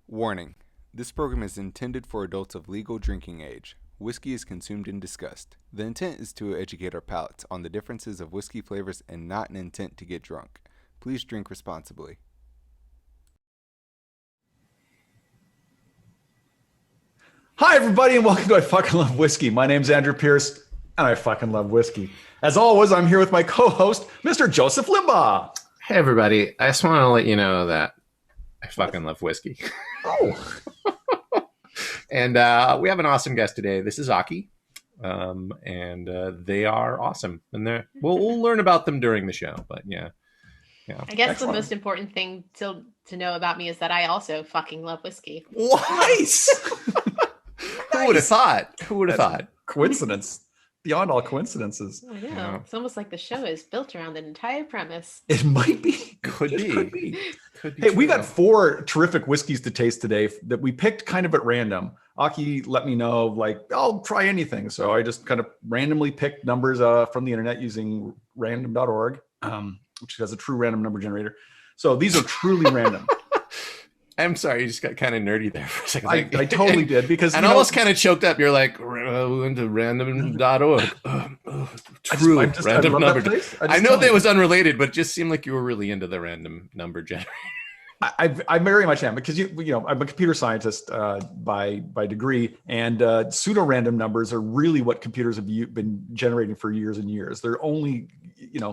Warning: this program is intended for adults of legal drinking age. Whiskey is consumed in disgust. The intent is to educate our palates on the differences of whiskey flavors and not an intent to get drunk. Please drink responsibly. Hi, everybody, and welcome to I Fucking Love Whiskey. My name's Andrew Pierce, and I fucking love whiskey. As always, I'm here with my co-host, Mr. Joseph Limbaugh. Hey, everybody. I just want to let you know that I fucking love whiskey. Oh. And we have an awesome guest today. This is Aki, and they are awesome. And we'll learn about them during the show, but yeah. I guess Excellent. The most important thing to know about me is that I also fucking love whiskey. Nice. Who would have thought? Who would have thought? Coincidence. Beyond all coincidences. I know. Yeah. It's almost like the show is built around an entire premise. It might be. Could Just be. Could be. Could be Hey, we true. got 4 terrific whiskeys to taste today that we picked kind of at random. Aki let me know, like, I'll try anything. So I just kind of randomly picked numbers from the internet using random.org, which has a true random number generator. So these are truly random. I'm sorry, you just got kind of nerdy there for a second. I totally did because and almost kind of choked up. You're like, we went to random.org. True I random love number. that place. I know that was unrelated, but it just seemed like you were really into the random number generator. I very much am because you know I'm a computer scientist by degree, and pseudo random numbers are really what computers have been generating for years and years. They're only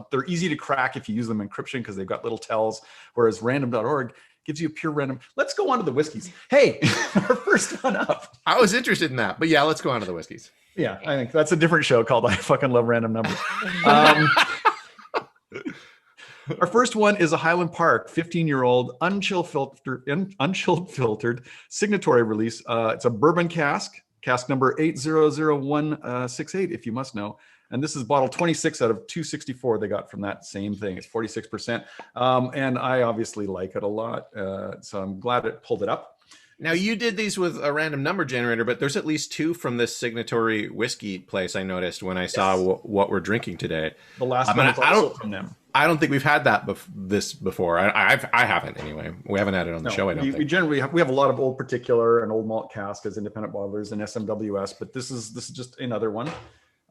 they're easy to crack if you use them in encryption because they've got little tells, whereas random.org gives you a pure random. Let's go on to the whiskeys. Hey, our first one up. I was interested in that, but yeah, let's go on to the whiskeys. Yeah, I think that's a different show called I Fucking Love Random Numbers. Our first one is a Highland Park 15-year-old Un-Chillfiltered Signatory release. It's a Bourbon Cask number 800168, if you must know. And this is bottle 26 out of 264 they got from that same thing. It's 46%. And I obviously like it a lot. So I'm glad it pulled it up. Now, you did these with a random number generator, but there's at least 2 from this Signatory whiskey place I noticed when I saw what we're drinking today. The last one is also from them. I don't think we've had that this before. I haven't anyway. We haven't had it on the show. I don't think. We generally have a lot of old particular and old malt cask as independent bottlers and SMWS, but this is just another one.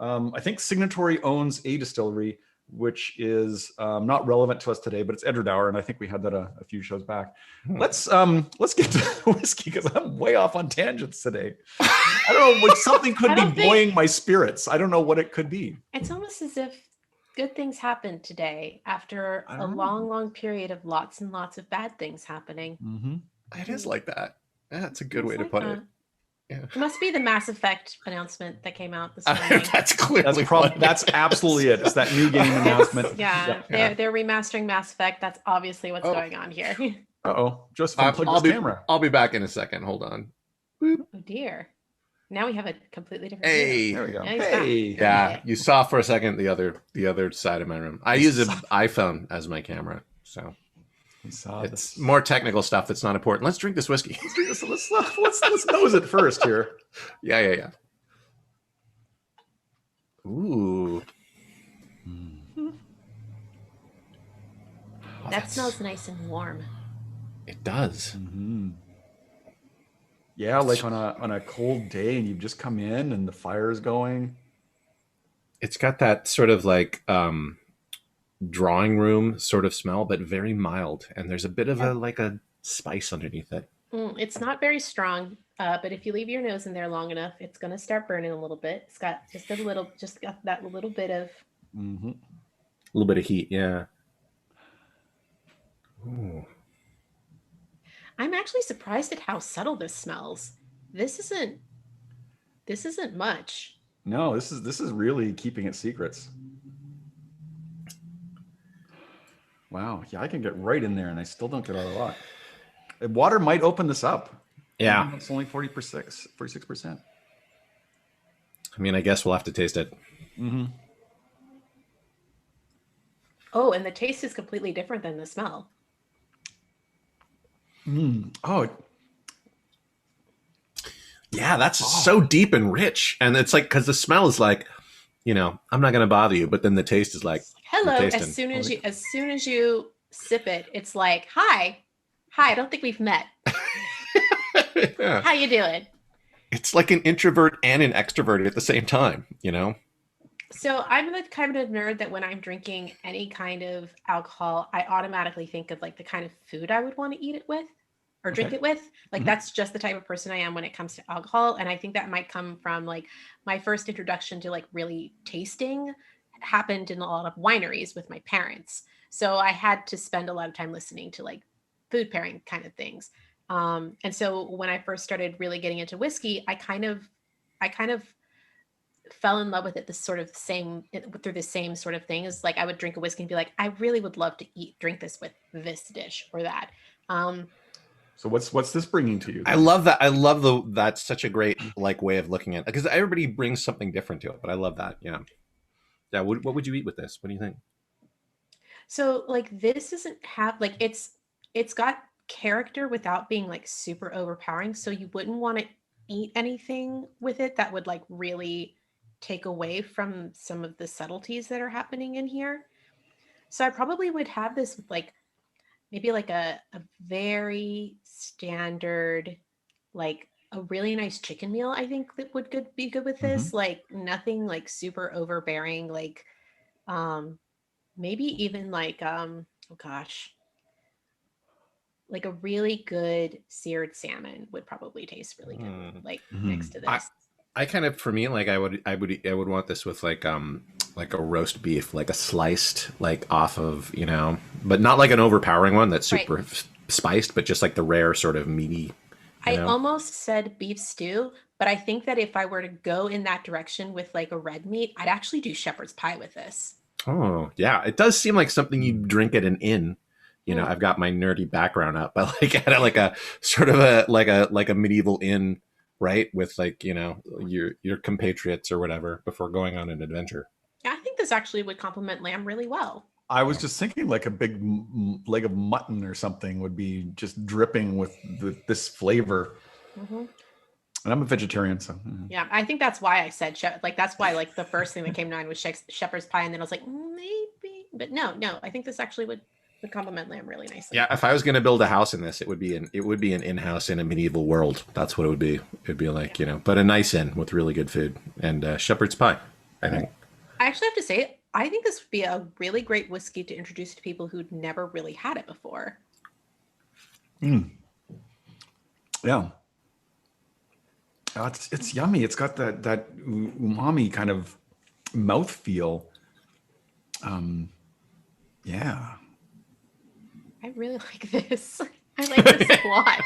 I think Signatory owns a distillery, which is not relevant to us today, but it's Edradour, and I think we had that a few shows back. Let's get to whiskey because I'm way off on tangents today. I don't know, something could be buoying my spirits. I don't know what it could be. It's almost as if good things happened today after a long period of lots and lots of bad things happening. Mm-hmm. It is like that. That's a good way to put it. Yeah. It must be the Mass Effect announcement that came out this morning. That's clearly That's absolutely it. It's that new game announcement. Yeah, they're remastering Mass Effect. That's obviously what's going on here. Uh-oh. Joseph unplugged his camera. I'll be back in a second. Hold on. Oh dear. Now we have a completely different Hey. There we go. Now he's Hey. back. Yeah, you saw for a second the other side of my room. I use an iPhone as my camera, so We saw it's more technical stuff that's not important. Let's drink this whiskey. Let's nose it first here. Yeah. Ooh. That smells nice and warm. It does. Mm-hmm. Yeah, like on a cold day, and you've just come in, and the fire is going. It's got that sort of like drawing room sort of smell, but very mild, and there's a bit of a spice underneath it. It's not very strong, but if you leave your nose in there long enough, it's going to start burning a little bit. It's got got that little bit of A little bit of heat, yeah. Ooh. I'm actually surprised at how subtle this smells. This isn't much. No, this is really keeping it secrets. Wow, yeah, I can get right in there, and I still don't get out a lot. Water might open this up. Yeah, it's only 46%. I mean, I guess we'll have to taste it. Mm-hmm. Oh, and the taste is completely different than the smell. Oh, yeah, that's so deep and rich, and it's like because the smell is like, I'm not gonna bother you, but then the taste is like, hello. As soon as you sip it, it's like, hi, I don't think we've met. Yeah. How you doing? It's like an introvert and an extrovert at the same time, you know? So I'm the kind of nerd that when I'm drinking any kind of alcohol, I automatically think of like the kind of food I would want to eat it with or drink Okay. it with. Like that's just the type of person I am when it comes to alcohol. And I think that might come from like my first introduction to like really tasting happened in a lot of wineries with my parents. So I had to spend a lot of time listening to like food pairing kind of things. And so when I first started really getting into whiskey, I kind of fell in love with it through the same sort of thing as like I would drink a whiskey and be like, I really would love to drink this with this dish or that. Um, So what's this bringing to you? I then? love that. I love that's such a great like way of looking at it, because everybody brings something different to it. But I love that. Yeah. Yeah. What would you eat with this? What do you think? so like this doesn't have like it's got character without being like super overpowering. So you wouldn't want to eat anything with it that would like really take away from some of the subtleties that are happening in here. So I probably would have this with like maybe like a very standard, like a really nice chicken meal. I think that would be good with this. Like nothing like super overbearing. Like um, maybe even like oh gosh, like a really good seared salmon would probably taste really good. Like next to I this. I kind of, for me, like I would want this with like a roast beef, like a sliced like off of, but not like an overpowering one that's Right. super spiced, but just like the rare sort of meaty. I know? almost said beef stew, but I think that if I were to go in that direction with like a red meat, I'd actually do shepherd's pie with this. Oh yeah, it does seem like something you drink at an inn. Mm. I've got my nerdy background up, but like at like a sort of a medieval inn, right? With like your compatriots or whatever before going on an adventure. Yeah, I think this actually would complement lamb really well. I was just thinking like a big leg of mutton or something would be just dripping with this flavor. Hmm. And I'm a vegetarian, so Yeah, I think that's why I said like that's why like the first thing that came to mind was shepherd's pie, and then I was like maybe, but no, I think this actually would complement lamb really nicely. Yeah, if I was going to build a house in this, it would be an in-house in a medieval world. That's what it would be. It'd be like but a nice inn with really good food and shepherd's pie, I think. I actually have to say, I think this would be a really great whiskey to introduce to people who'd never really had it before. yeah. It's yummy. It's got that umami kind of mouthfeel. Yeah. I really like this. I like this a lot.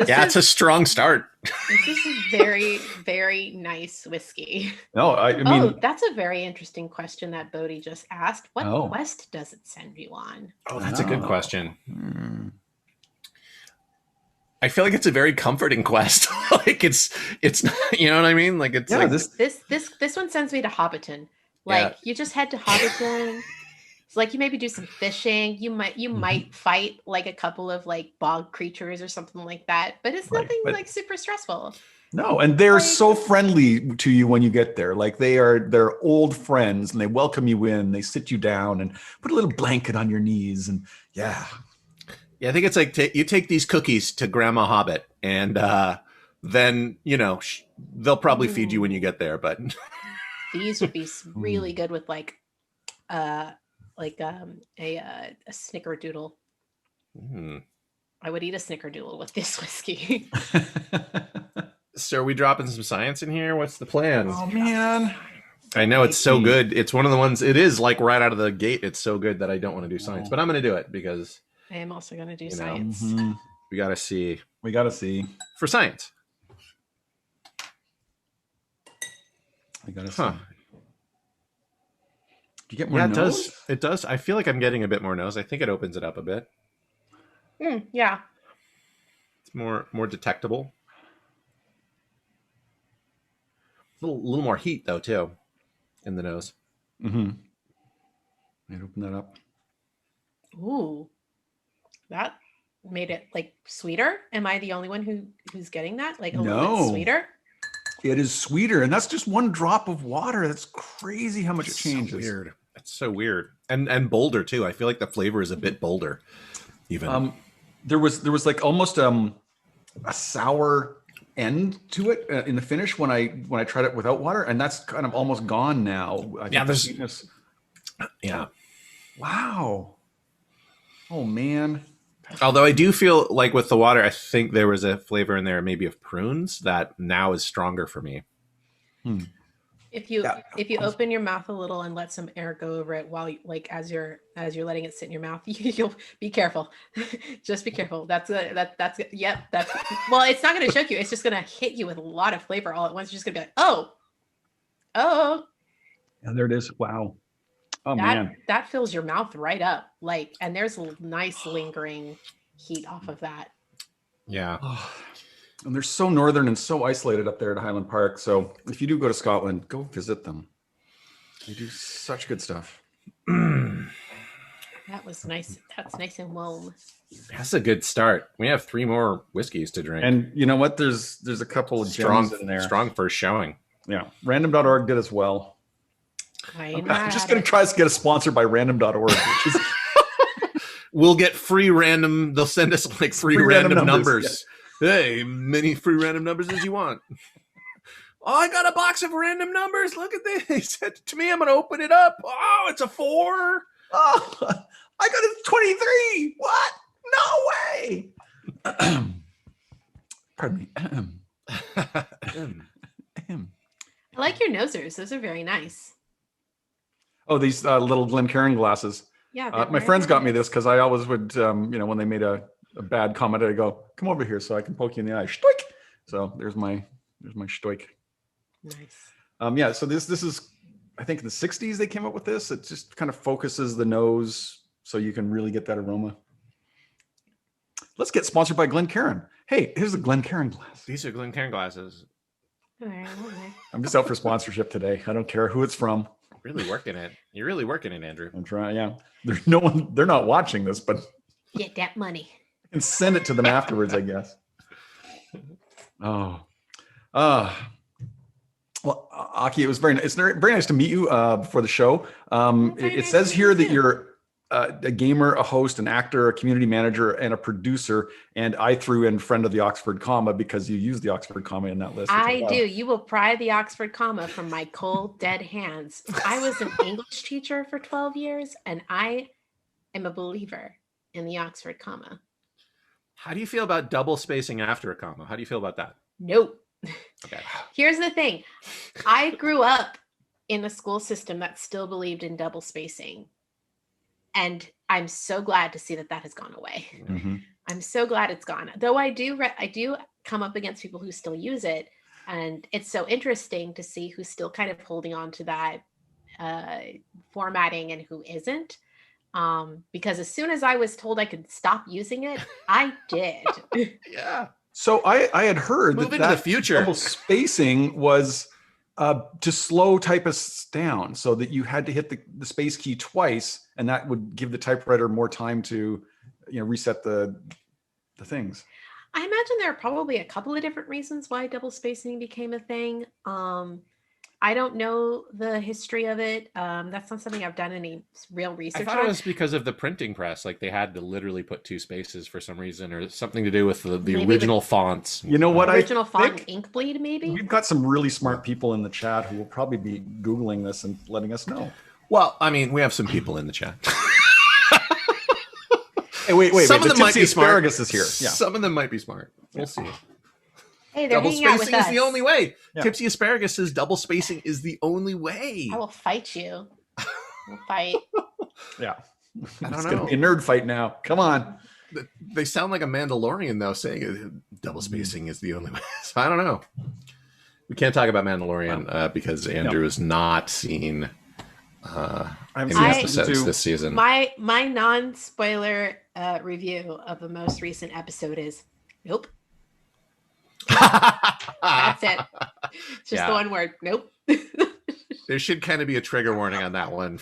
It's a strong start. This is a very, very nice whiskey. No, I mean, that's a very interesting question that Bodhi just asked. What quest does it send you on? Oh, that's a good question. I feel like it's a very comforting quest. Like it's you know what I mean? Like it's like this one sends me to Hobbiton. Like you just head to Hobbiton. It's like you maybe do some fishing. You might fight like a couple of like bog creatures or something like that, but it's nothing like super stressful. No, and they're so friendly to you when you get there. Like they're old friends, and they welcome you in. They sit you down and put a little blanket on your knees, and yeah. Yeah, I think it's like you take these cookies to Grandma Hobbit, and then they'll probably feed you when you get there. But these would be really good with like a snickerdoodle. I would eat a snickerdoodle with this whiskey. So are we dropping some science in here? What's the plan? Oh man, I know it's so good. It's one of the ones. It is like right out of the gate. It's so good that I don't want to do science, but I'm going to do it because I am also going to do science. We got to see. We got to see for science. We got to see. Do you get more nose? Does. It does. I feel like I'm getting a bit more nose. I think it opens it up a bit. Yeah. It's more detectable. A little more heat though too, in the nose. I'd open that up. Ooh, that made it like sweeter. Am I the only one who's getting that? Like a little bit sweeter? It is sweeter, and that's just one drop of water. That's crazy how much it changes. So weird. That's so weird, and bolder too. I feel like the flavor is a bit bolder. Even there was like almost a sour end to it in the finish when I tried it without water, and that's kind of almost gone now. I think the sweetness. Yeah. Wow. Oh man. Although I do feel like with the water, I think there was a flavor in there maybe of prunes that now is stronger for me. If you open your mouth a little and let some air go over it while as you're letting it sit in your mouth, you'll be careful. Just be careful. Well, it's not going to choke you. It's just going to hit you with a lot of flavor all at once. You're just going to be like, oh. Yeah, there it is. Wow. Oh man. That fills your mouth right up. And there's a nice lingering heat off of that. Yeah. And they're so northern and so isolated up there at Highland Park. So if you do go to Scotland, go visit them. They do such good stuff. That was nice. That's nice and warm. That's a good start. We have 3 more whiskeys to drink. And you know what? There's a couple of gems in there. Strong first showing. Yeah. Random.org did as well. I'm just going to try to get a sponsor by random.org. Which is we'll get free random. They'll send us free random numbers. Yeah. Hey, many free random numbers as you want. Oh, I got a box of random numbers. Look at this. He said to me, I'm going to open it up. Oh, it's a 4. Oh, I got a 23. What? No way. Pardon me. I like your nosers. Those are very nice. Oh, these little Glencairn glasses. Yeah. My friends got me this because I always would, when they made a bad comment, I go, come over here so I can poke you in the eye. Shtoik! So there's my shtoik. Nice. So this is, I think in the 60s they came up with this. It just kind of focuses the nose so you can really get that aroma. Let's get sponsored by Glencairn. Hey, here's the Glencairn glass. These are Glencairn glasses. I'm just out for sponsorship today. I don't care who it's from. Really working it. You're really working it, Andrew. I'm trying. Yeah. There's no one. They're not watching this, but get that money and send it to them afterwards, I guess. Oh. Well, Aki, it's very nice to meet you before the show. It says here that you're a gamer, a host, an actor, a community manager, and a producer. And I threw in friend of the Oxford comma because you used the Oxford comma in that list. I do. You will pry the Oxford comma from my cold, dead hands. I was an English teacher for 12 years, and I am a believer in the Oxford comma. How do you feel about double spacing after a comma? How do you feel about that? Nope. Okay. Here's the thing. I grew up in a school system that still believed in double spacing. And I'm so glad to see that has gone away. Mm-hmm. I'm so glad it's gone. Though I do come up against people who still use it. And it's so interesting to see who's still kind of holding on to that formatting and who isn't. Because as soon as I was told I could stop using it, I did. Yeah. So I had heard Move that into the future. Double spacing was to slow typists down, so that you had to hit the space key twice, and that would give the typewriter more time to, reset the things. I imagine there are probably a couple of different reasons why double spacing became a thing. I don't know the history of it. That's not something I've done any real research on. I thought it was because of the printing press. Like they had to literally put 2 spaces for some reason, or something to do with the original fonts. You know what? Original font ink bleed, maybe? We've got some really smart people in the chat who will probably be Googling this and letting us know. Well, I mean, we have some people in the chat. Hey, wait. Some of them might be smart. Asparagus is here. Yeah. Some of them might be smart. We'll see. Hey, they're double hanging out with spacing is us. the only way. Yeah. Tipsy Asparagus says double spacing is the only way. I will fight you. We'll fight. Yeah. I don't It's know. going to be a nerd fight now. Come on. They sound like a Mandalorian, though, saying double spacing is the only way. So I don't know. We can't talk about Mandalorian because Andrew has not seen any episodes this season. My non-spoiler review of the most recent episode is nope. That's it. It's just the one word. Nope. There should kind of be a trigger warning on that one,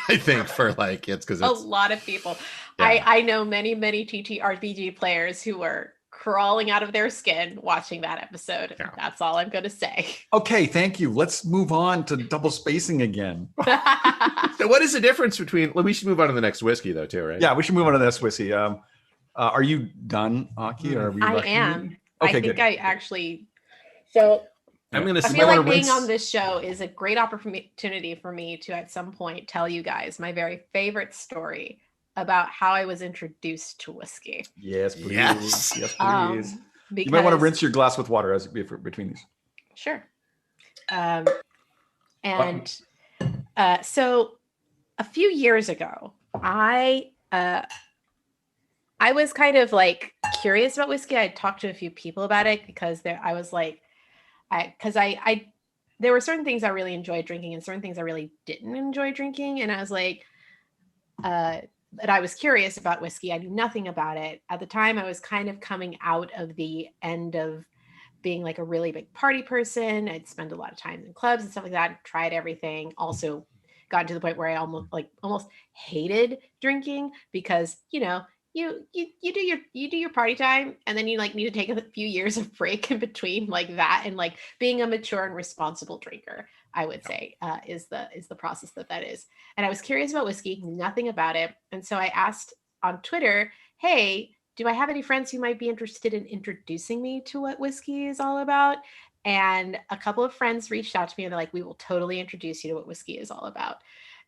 I think, for kids, because a lot of people. Yeah. I know many TTRPG players who are crawling out of their skin watching that episode. Yeah. That's all I'm going to say. Okay, thank you. Let's move on to double spacing again. So what is the difference between? Well, we should move on to the next whiskey, though, too, right? Yeah, we should move on to this whiskey. Are you done, Aki? Or are we I am. Okay, I think good. I actually. So I'm gonna. I You feel might like wanna being on rinse- this show is a great opportunity for me to at some point tell you guys my very favorite story about how I was introduced to whiskey. Yes, please. Yes. Yes, please. Because You might want to rinse your glass with water between these. Sure. And so a few years ago, I was kind of like curious about whiskey. I talked to a few people about it because I was like, there were certain things I really enjoyed drinking and certain things I really didn't enjoy drinking. And I was like, and I was curious about whiskey. I knew nothing about it. At the time, I was kind of coming out of the end of being like a really big party person. I'd spend a lot of time in clubs and stuff like that. Tried everything. Also gotten to the point where I almost hated drinking because, you know, you do your party time and then you like need to take a few years of break in between like that and like being a mature and responsible drinker, I would say is the process that is. And I was curious about whiskey, nothing about it. And so I asked on Twitter, hey, do I have any friends who might be interested in introducing me to what whiskey is all about? And a couple of friends reached out to me and they're like, we will totally introduce you to what whiskey is all about.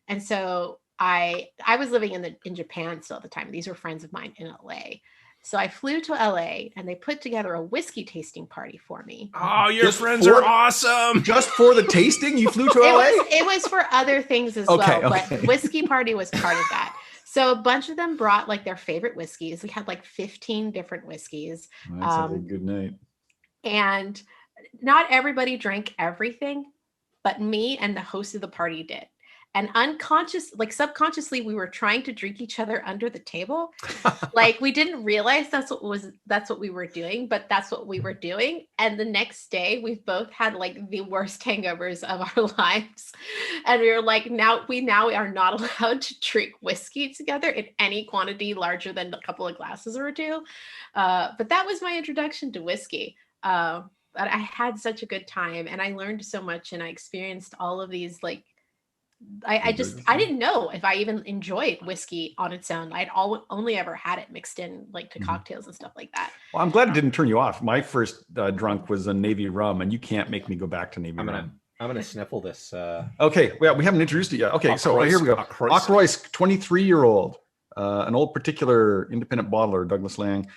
And so I was living in Japan still at the time. These were friends of mine in LA. So I flew to LA and they put together a whiskey tasting party for me. Oh, your friends are awesome. Just for the tasting, you flew to LA? It was for other things as well, but whiskey party was part of that. So a bunch of them brought like their favorite whiskeys. We had like 15 different whiskeys. That's a good night. And not everybody drank everything, but me and the host of the party did. And subconsciously, we were trying to drink each other under the table. Like we didn't realize that's what we were doing, but that's what we were doing. And the next day, we both had like the worst hangovers of our lives. And we were like, we are not allowed to drink whiskey together in any quantity larger than a couple of glasses or two. But that was my introduction to whiskey. But I had such a good time and I learned so much and I experienced all of these like, I didn't know if I even enjoyed whiskey on its own. I'd only ever had it mixed in like to cocktails and stuff like that. Well, I'm glad it didn't turn you off. My first drunk was a Navy rum, and you can't make me go back to Navy rum. I'm gonna sniffle this. Okay, well, we haven't introduced it yet. Okay, so here we go. Auchroisk, 23-year-old, an old particular independent bottler, Douglas Lang.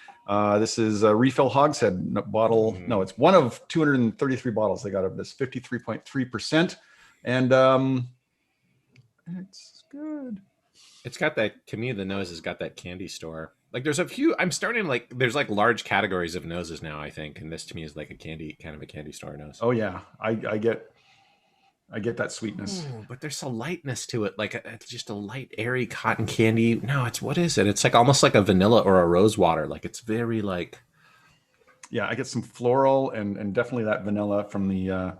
This is a refill Hogshead bottle. No, it's one of 233 bottles they got of this, 53.3%, and it's good. It's got that, to me, the nose has got that candy store. Like there's a few, I'm starting like, there's like large categories of noses now, I think. And this to me is like kind of a candy store nose. Oh yeah. I get that sweetness. Ooh, but there's a lightness to it. Like it's just a light, airy cotton candy. No, what is it? It's like almost like a vanilla or a rose water. Like it's very like. Yeah, I get some floral and definitely that vanilla from the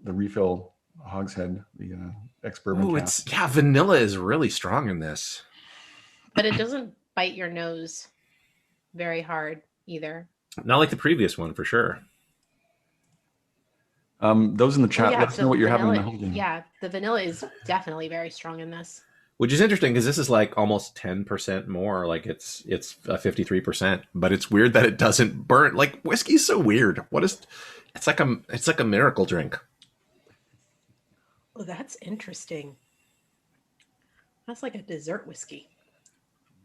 refill Hogshead, the ex-Bourbon Cask. Vanilla is really strong in this. But it doesn't bite your nose very hard either. Not like the previous one, for sure. Those in the chat, let us know what you're having in the whole game. Yeah, the vanilla is definitely very strong in this. Which is interesting because this is like almost 10% more. Like it's 53%, but it's weird that it doesn't burn. Like whiskey's so weird. It's like a miracle drink. Oh, that's interesting. That's like a dessert whiskey.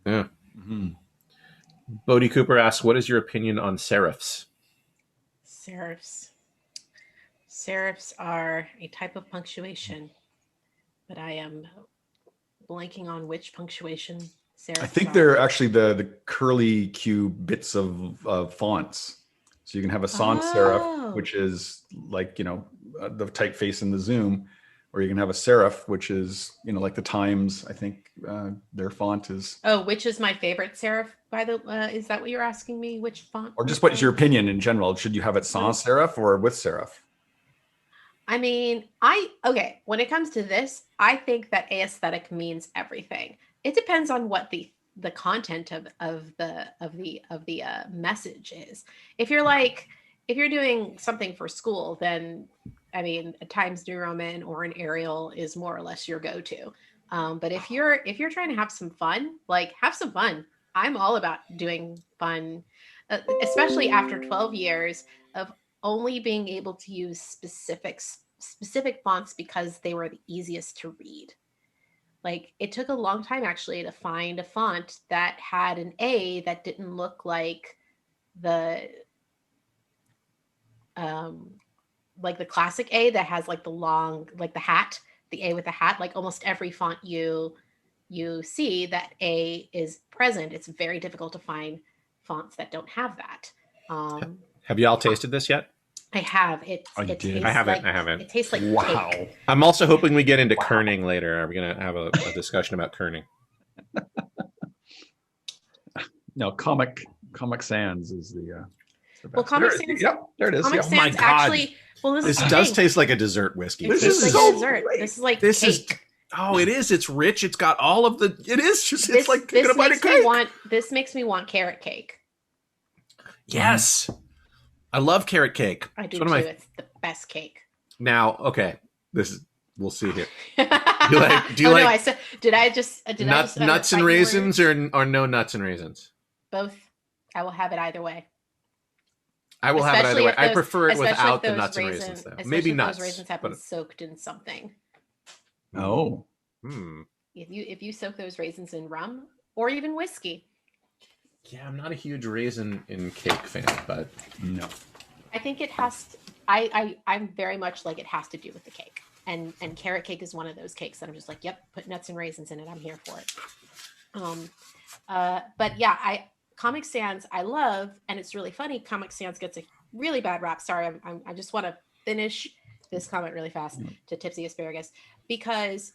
Yeah. Mm-hmm. Bodie Cooper asks, what is your opinion on serifs? Serifs are a type of punctuation, but I am blanking on which punctuation serifs I think are. they're actually the curly Q bits of fonts. So you can have a sans serif, which is like, the typeface in the Zoom, or you can have a serif, which is, like the Times. I think their font is. Oh, which is my favorite serif? Is that what you're asking me? Which font? Or just what is your opinion in general? Should you have it sans serif or with serif? I mean, when it comes to this, I think that aesthetic means everything. It depends on what the content of the message is. If you're doing something for school, then I mean, a Times New Roman or an Arial is more or less your go-to. But if you're trying to have some fun, like have some fun. I'm all about doing fun especially after 12 years of only being able to use specific fonts because they were the easiest to read. Like it took a long time actually to find a font that had an A that didn't look like the like the classic A that has like the long, like the hat, the A with the hat. Like almost every font you see, that A is present. It's very difficult to find fonts that don't have that. Have you all tasted this yet? I have. It did. I haven't. Like, I haven't. It tastes like Wow. cake. I'm also hoping we get into kerning later. Are we going to have a discussion about kerning? No, Comic Sans is the Well, Comic Sans. Yep, there it is. Comic Yep. my Sans God. actually. Well, This does taste like a dessert whiskey. This This is is so like dessert. great. This is like This is- cake. Oh, it is. It's rich. It's got all of the. It is just. It's like taking a bite of makes me cake. This makes me want carrot cake. Yes, I love carrot cake. I do It's too. one of my. It's the best cake. Now, okay, this is. We'll see here. Do you like- do you like No, I said. Did I just? Nuts and fighting raisins, words? or no nuts and raisins? Both. I will have it either way. I will have it either Especially way. if I those- prefer it especially if without the those nuts and raisins- raisins, though. especially Maybe if nuts. Those raisins have but, been soaked in something. Oh, If you soak those raisins in rum or even whiskey, yeah, I'm not a huge raisin in cake fan, but no. I think it has. I'm very much like it has to do with the cake, and carrot cake is one of those cakes that I'm just like, yep, put nuts and raisins in it. I'm here for it. But yeah, Comic Sans I love, and it's really funny. Comic Sans gets a really bad rap. Sorry, I just want to finish this comment really fast to Tipsy Asparagus because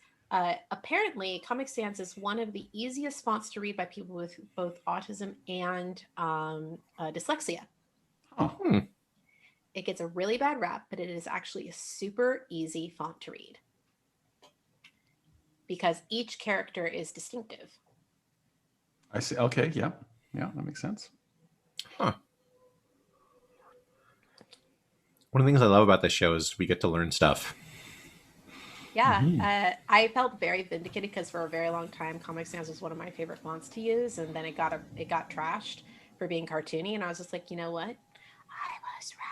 apparently Comic Sans is one of the easiest fonts to read by people with both autism and dyslexia. Oh. It gets a really bad rap, but it is actually a super easy font to read because each character is distinctive. I see. Okay. Yeah. Yeah. That makes sense. huh. One of the things I love about this show is we get to learn stuff. Yeah, I felt very vindicated because for a very long time, Comic Sans was one of my favorite fonts to use, and then it got trashed for being cartoony, and I was just like, you know what? I was right.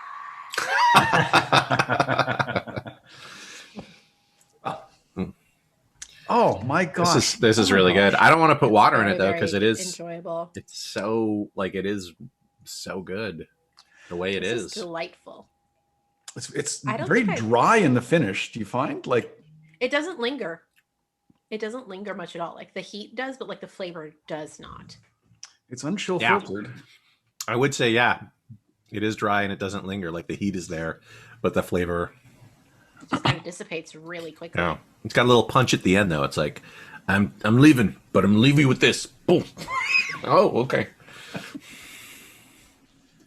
Oh my gosh. This is really good. I don't want to put water in it though Very, because it very is enjoyable. It's so it is so good the way it This is. delightful. It's I don't very think dry in the finish. Do you find like It doesn't linger. It doesn't linger much at all. Like the heat does, but like the flavor does not. it's Un-Chill filtered? I would say it is dry and it doesn't linger. Like the heat is there, but the flavor It just kind of dissipates really quickly. No. It's got a little punch at the end though. It's like I'm leaving, but I'm leaving with this. Boom. Oh, okay.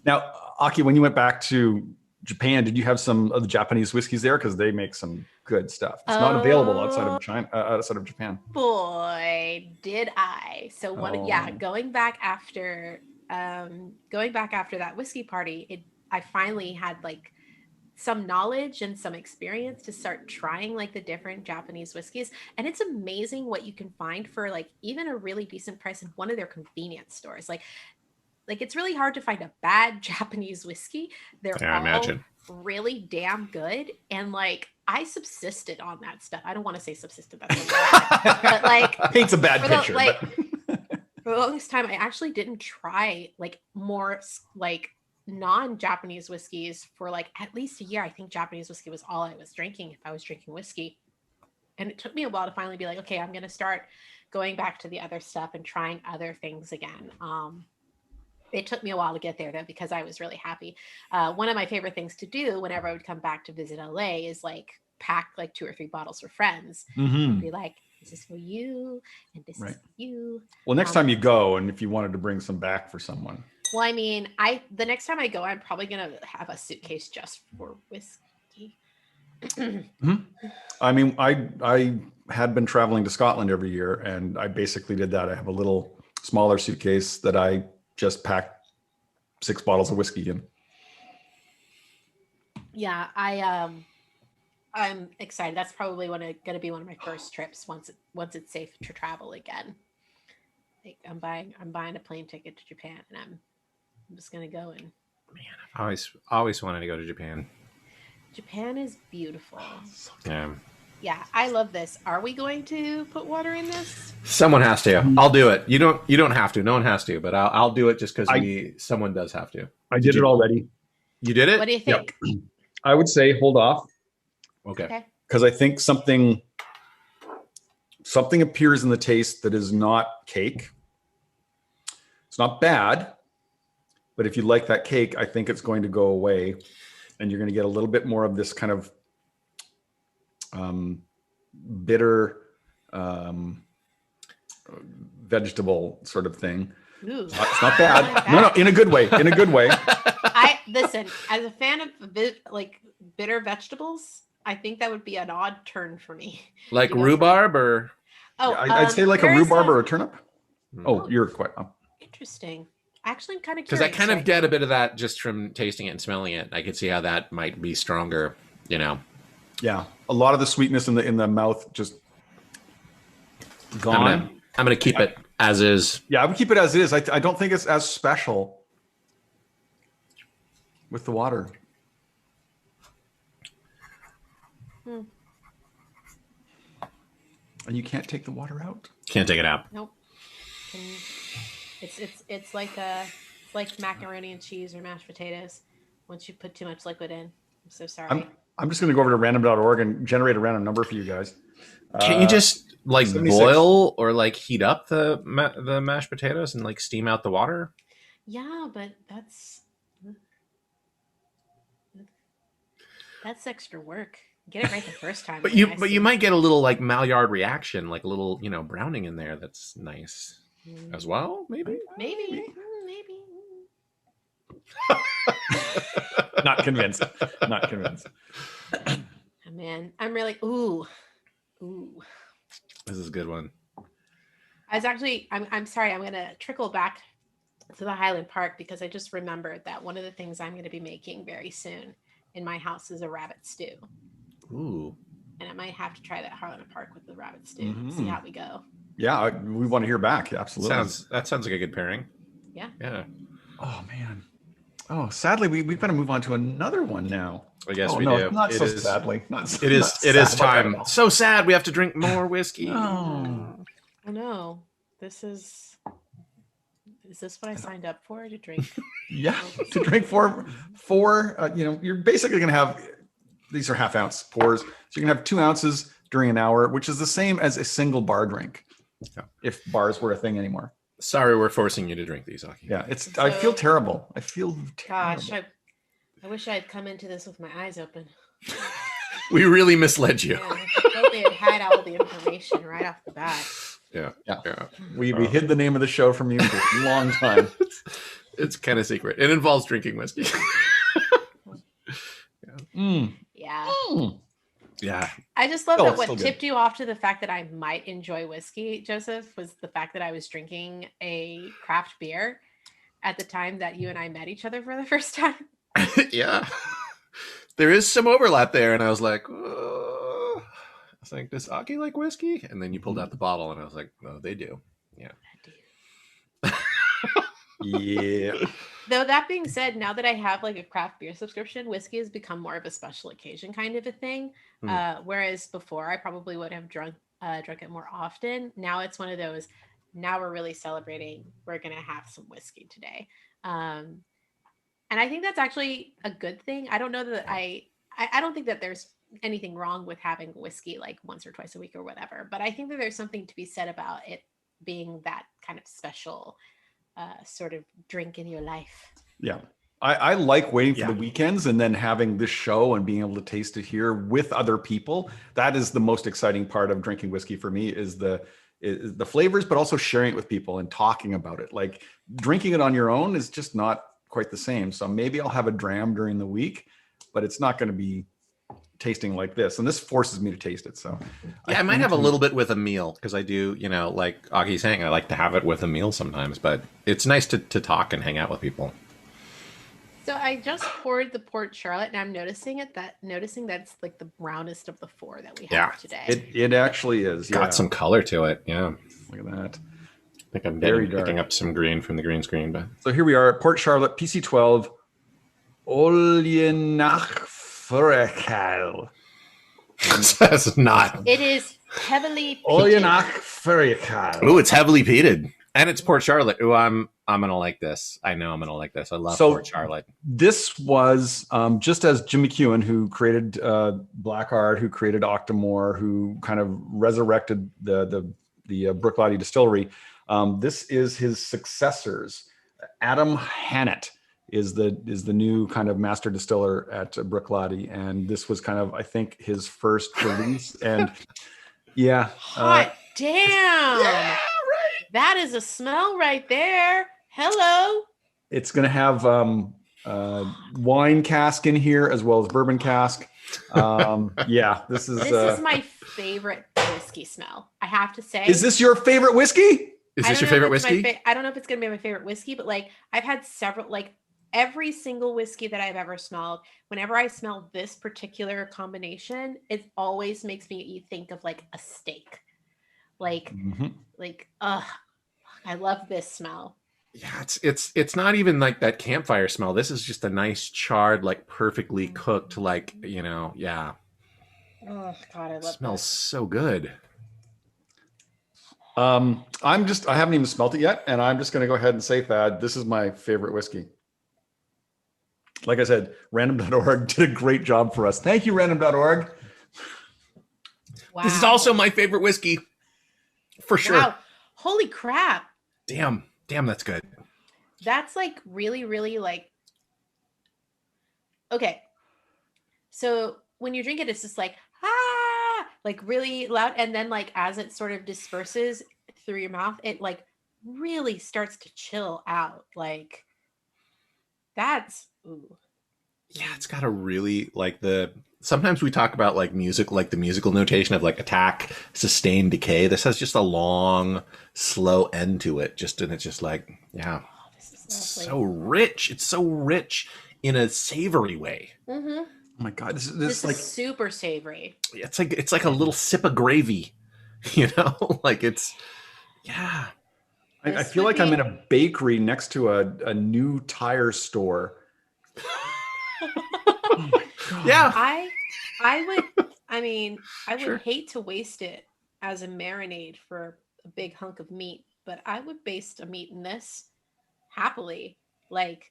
Now, Aki, when you went back to Japan, did you have some of the Japanese whiskeys there? Because they make some good stuff. It's not available outside of China, outside of Japan. Boy, did I. So going back after that whiskey party, I finally had like some knowledge and some experience to start trying like the different Japanese whiskeys. And it's amazing what you can find for like even a really decent price in one of their convenience stores. Like it's really hard to find a bad Japanese whiskey. They're all really damn good. And like I subsisted on that stuff. I don't want to say subsisted, that's a word, but like paints a bad picture. For the longest time, I actually didn't try like more like non-Japanese whiskeys for like at least a year. I think Japanese whiskey was all I was drinking if I was drinking whiskey. And it took me a while to finally be like, okay, I'm going to start going back to the other stuff and trying other things again. It took me a while to get there though, because I was really happy. One of my favorite things to do whenever I would come back to visit LA is like pack like 2 or 3 bottles for friends. And be like, this is for you and this is for you. Well, next time you go, and if you wanted to bring some back for someone. Well, I mean, the next time I go, I'm probably going to have a suitcase just for whiskey. I mean, I had been traveling to Scotland every year, and I basically did that. I have a little smaller suitcase that I just packed 6 bottles of whiskey in. Yeah, I'm excited. That's probably going to be one of my first trips once it's safe to travel again. Like I'm buying a plane ticket to Japan, and I'm just gonna go and. Man, I've always wanted to go to Japan. Japan is beautiful. Yeah. Yeah, I love this. Are we going to put water in this? Someone has to. I'll do it. You don't have to. No one has to, but I'll do it just because someone does have to. I did it already. You did it? What do you think? Yep. I would say hold off. Okay. Because I think something appears in the taste that is not cake. It's not bad, but if you like that cake, I think it's going to go away, and you're going to get a little bit more of this kind of bitter vegetable sort of thing. Ooh. It's not bad. Like no, in a good way. In a good way. I listen, as a fan of like bitter vegetables, I think that would be an odd turn for me. Like rhubarb or? Oh, I'd say like a rhubarb or a turnip. Oh, you're quite interesting. Actually, I'm kind of because curious. I kind of get a bit of that just from tasting it and smelling it. I could see how that might be stronger. Yeah, a lot of the sweetness in the mouth just gone. I'm gonna keep it as is. Yeah, I would keep it as is. I don't think it's as special with the water. And you can't take the water out. Can't take it out. Nope. It's like macaroni and cheese or mashed potatoes. Once you put too much liquid in, I'm so sorry. I'm just going to go over to random.org and generate a random number for you guys. Can't you just like 76. boil or like heat up the mashed potatoes and like steam out the water? Yeah, but that's extra work. Get it right the first time. But you might get a little like Maillard reaction, like a little browning in there. That's nice as well. Maybe. Not convinced. Not convinced. Oh, man, I'm really ooh. This is a good one. I'm sorry. I'm gonna trickle back to the Highland Park because I just remembered that one of the things I'm going to be making very soon in my house is a rabbit stew. Ooh. And I might have to try that Highland Park with the rabbit stew and see how we go. Yeah, we want to hear back. Absolutely. That sounds like a good pairing. Yeah. Yeah. Oh man. Oh, sadly, we've got to move on to another one now. I guess we do. Not it so is, sadly. It is time. So sad. We have to drink more whiskey. Oh no. Is this what I signed up for to drink? Yeah, to drink four. You're basically going to have, these are half ounce pours. So you're going to have 2 ounces during an hour, which is the same as a single bar drink. Yeah. If bars were a thing anymore. Sorry, we're forcing you to drink these, Aki. Yeah, I feel terrible. I feel terrible. Gosh, I wish I had come into this with my eyes open. We really misled you. Yeah, I thought they had all the information right off the bat. Yeah. We hid the name of the show from you for a long time. It's kind of secret. It involves drinking whiskey. Yeah. I just love that what tipped you off to the fact that I might enjoy whiskey, Joseph, was the fact that I was drinking a craft beer at the time that you and I met each other for the first time. Yeah. There is some overlap there. And I was like, does Aki like whiskey? And then you pulled out the bottle and I was like, oh, they do. Yeah. I do. Yeah. Though that being said, now that I have like a craft beer subscription, whiskey has become more of a special occasion kind of a thing. Whereas before I probably would have drunk it more often. Now it's one of those, now we're really celebrating. We're going to have some whiskey today. And I think that's actually a good thing. I don't know that I don't think that there's anything wrong with having whiskey like once or twice a week or whatever. But I think that there's something to be said about it being that kind of special sort of drink in your life. Yeah. I like waiting for the weekends and then having this show and being able to taste it here with other people. That is the most exciting part of drinking whiskey for me is the flavors, but also sharing it with people and talking about it. Like drinking it on your own is just not quite the same. So maybe I'll have a dram during the week, but it's not going to be tasting like this. And this forces me to taste it. So I might have a little bit with a meal because I do, like Aki's saying, I like to have it with a meal sometimes, but it's nice to talk and hang out with people. So I just poured the Port Charlotte and I'm noticing that's like the brownest of the 4 that we have today. It actually is. Got some color to it. Yeah. Look at that. I think I'm Very picking dark. up some green from the green screen, but So here we are, Port Charlotte, PC12, Oileanach Furachail. that's not. It is heavily peated. Oileanach Furachail. Ooh, it's heavily peated, and it's Port Charlotte. Ooh, I'm gonna like this. I know I'm gonna like this. I love Port Charlotte. This was just as Jim McEwen, who created Black Art, who created Octomore, who kind of resurrected the Brooklady distillery. This is his successors. Adam Hannett is the new kind of master distiller at Brooklady, and this was kind of, I think, his first release. And yeah, hot damn! Yeah, right. That is a smell right there. Hello. It's going to have wine cask in here as well as bourbon cask. Yeah, this is my favorite whiskey smell. I have to say. Is this your favorite whiskey? Is this your favorite whiskey? I don't know if it's going to be my favorite whiskey, but like I've had several, like every single whiskey that I've ever smelled, whenever I smell this particular combination, it always makes me think of like a steak. Like, I love this smell. Yeah, it's not even like that campfire smell. This is just a nice charred, like perfectly cooked, like, yeah. Oh God, I love it. Smells so good. I haven't even smelt it yet, and I'm just going to go ahead and say, Thad, this is my favorite whiskey. Like I said, random.org did a great job for us. Thank you, random.org. Wow. This is also my favorite whiskey. For sure. Wow. Holy crap. Damn, that's good. That's like really, really like, okay. So when you drink it, it's just like, like really loud. And then like, as it sort of disperses through your mouth, it like really starts to chill out. Like that's, ooh. Yeah, it's got a really like sometimes we talk about like music, like the musical notation of like attack, sustain, decay. This has just a long, slow end to it. And it's just like, yeah, it's so rich. It's so rich in a savory way. Mm-hmm. Oh my God, this is like super savory. It's like a little sip of gravy, like it's, yeah. I feel like I'm in a bakery next to a new tire store. Oh my God. Yeah. I would hate to waste it as a marinade for a big hunk of meat, but I would baste a meat in this happily. Like,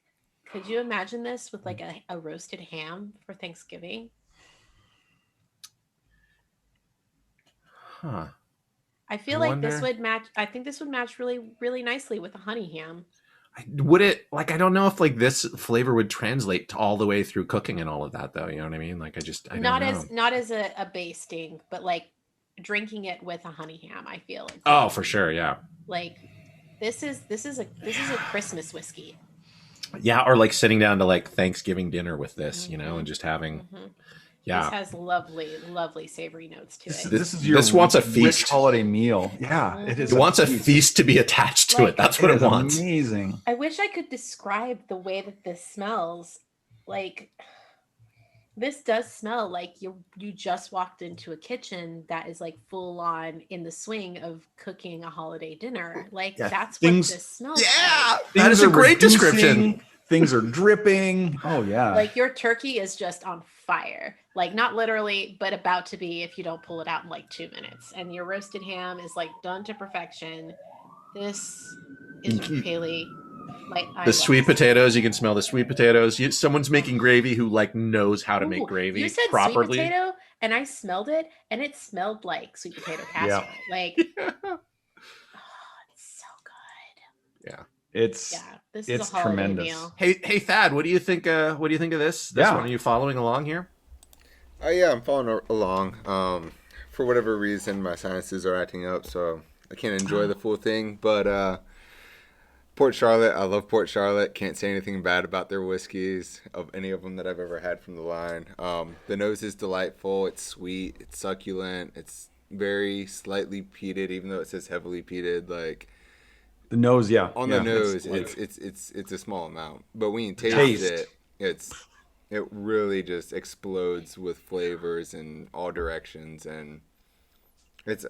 could you imagine this with like a roasted ham for Thanksgiving? Huh. I feel like this would match. I think this would match really, really nicely with a honey ham. Would it, like, I don't know if like this flavor would translate to all the way through cooking and all of that, though. You know what I mean? Like, I don't know. Not as a basting, but like drinking it with a honey ham. I feel like. Oh, for sure, yeah. Like, this is a Christmas whiskey. Yeah, or like sitting down to like Thanksgiving dinner with this, and just having. Mm-hmm. Yeah. This has lovely, lovely savory notes to it. This wants a feast. Holiday meal. Yeah, it is. It wants a feast to be attached to it. That's what it wants. Amazing. I wish I could describe the way that this smells. Like, this does smell like you just walked into a kitchen that is like full on in the swing of cooking a holiday dinner. Like, that's what this smells like. That is a great description. Things are dripping. Oh, yeah. Like, your turkey is just on fire. Like, not literally, but about to be if you don't pull it out in like 2 minutes. And your roasted ham is like done to perfection. This is really like the sweet potatoes. You can smell the sweet potatoes. Someone's making gravy who like knows how to make gravy you said properly. Sweet potato, and I smelled it, and it smelled like sweet potato casserole. Yeah. Like, it's so good. Yeah. This is a holiday tremendous. Meal. Hey, Thad, what do you think? What do you think of this? One, are you following along here? Yeah, I'm following along. For whatever reason, my sinuses are acting up, so I can't enjoy the full thing. But Port Charlotte, I love Port Charlotte. Can't say anything bad about their whiskeys of any of them that I've ever had from the line. The nose is delightful. It's sweet. It's succulent. It's very slightly peated, even though it says heavily peated. Like. The nose, yeah. On the nose, it's a small amount, but when you taste it, it really just explodes with flavors in all directions, and it's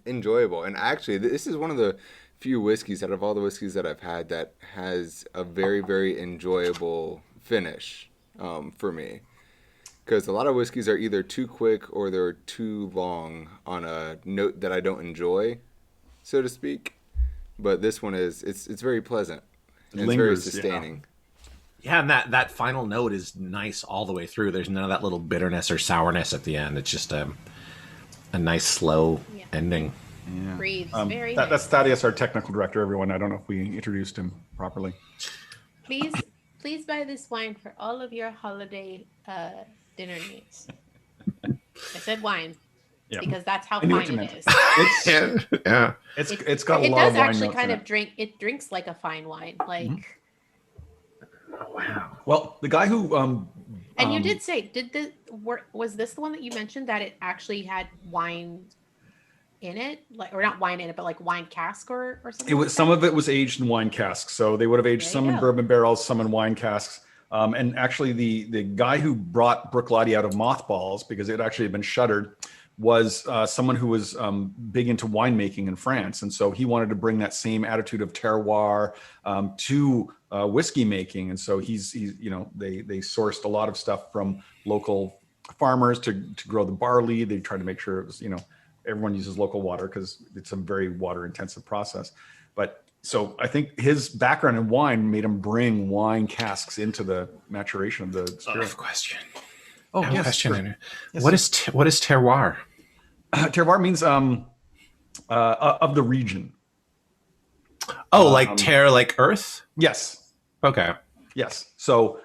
enjoyable. And actually, this is one of the few whiskeys out of all the whiskeys that I've had that has a very, very enjoyable finish for me. Because a lot of whiskeys are either too quick or they're too long on a note that I don't enjoy, so to speak. But this one it's very pleasant. And Lingers, it's very sustaining. Yeah, and that final note is nice all the way through. There's none of that little bitterness or sourness at the end. It's just a nice slow ending. Yeah. Breathes very That's nice. Thaddeus, our technical director, everyone. I don't know if we introduced him properly. Please buy this wine for all of your holiday dinner needs. I said wine because that's how I knew what fine you it meant. is. Yeah. It's got a It lot does of wine actually notes kind in of it. it drinks like a fine wine. Like Oh, wow. Well, the guy who and you did say, was this the one that you mentioned that it actually had wine in it? Like, or not wine in it, but like wine cask or something? it was some of it was aged in wine casks, so they would have aged There some you in go. bourbon barrels, some in wine casks. And actually, the guy who brought Bruichladdich out of mothballs, because it actually had been shuttered, was someone who was big into winemaking in France, and so he wanted to bring that same attitude of terroir to whiskey making. And so he's they sourced a lot of stuff from local farmers to grow the barley. They tried to make sure it was everyone uses local water because it's a very water intensive process. But so I think his background in wine made him bring wine casks into the maturation of the I have a spirit. question. Oh, I have a yes, question. sure. Yes, What is terroir? Terroir means of the region. Oh, like terre, like earth? Yes, Okay. yes. So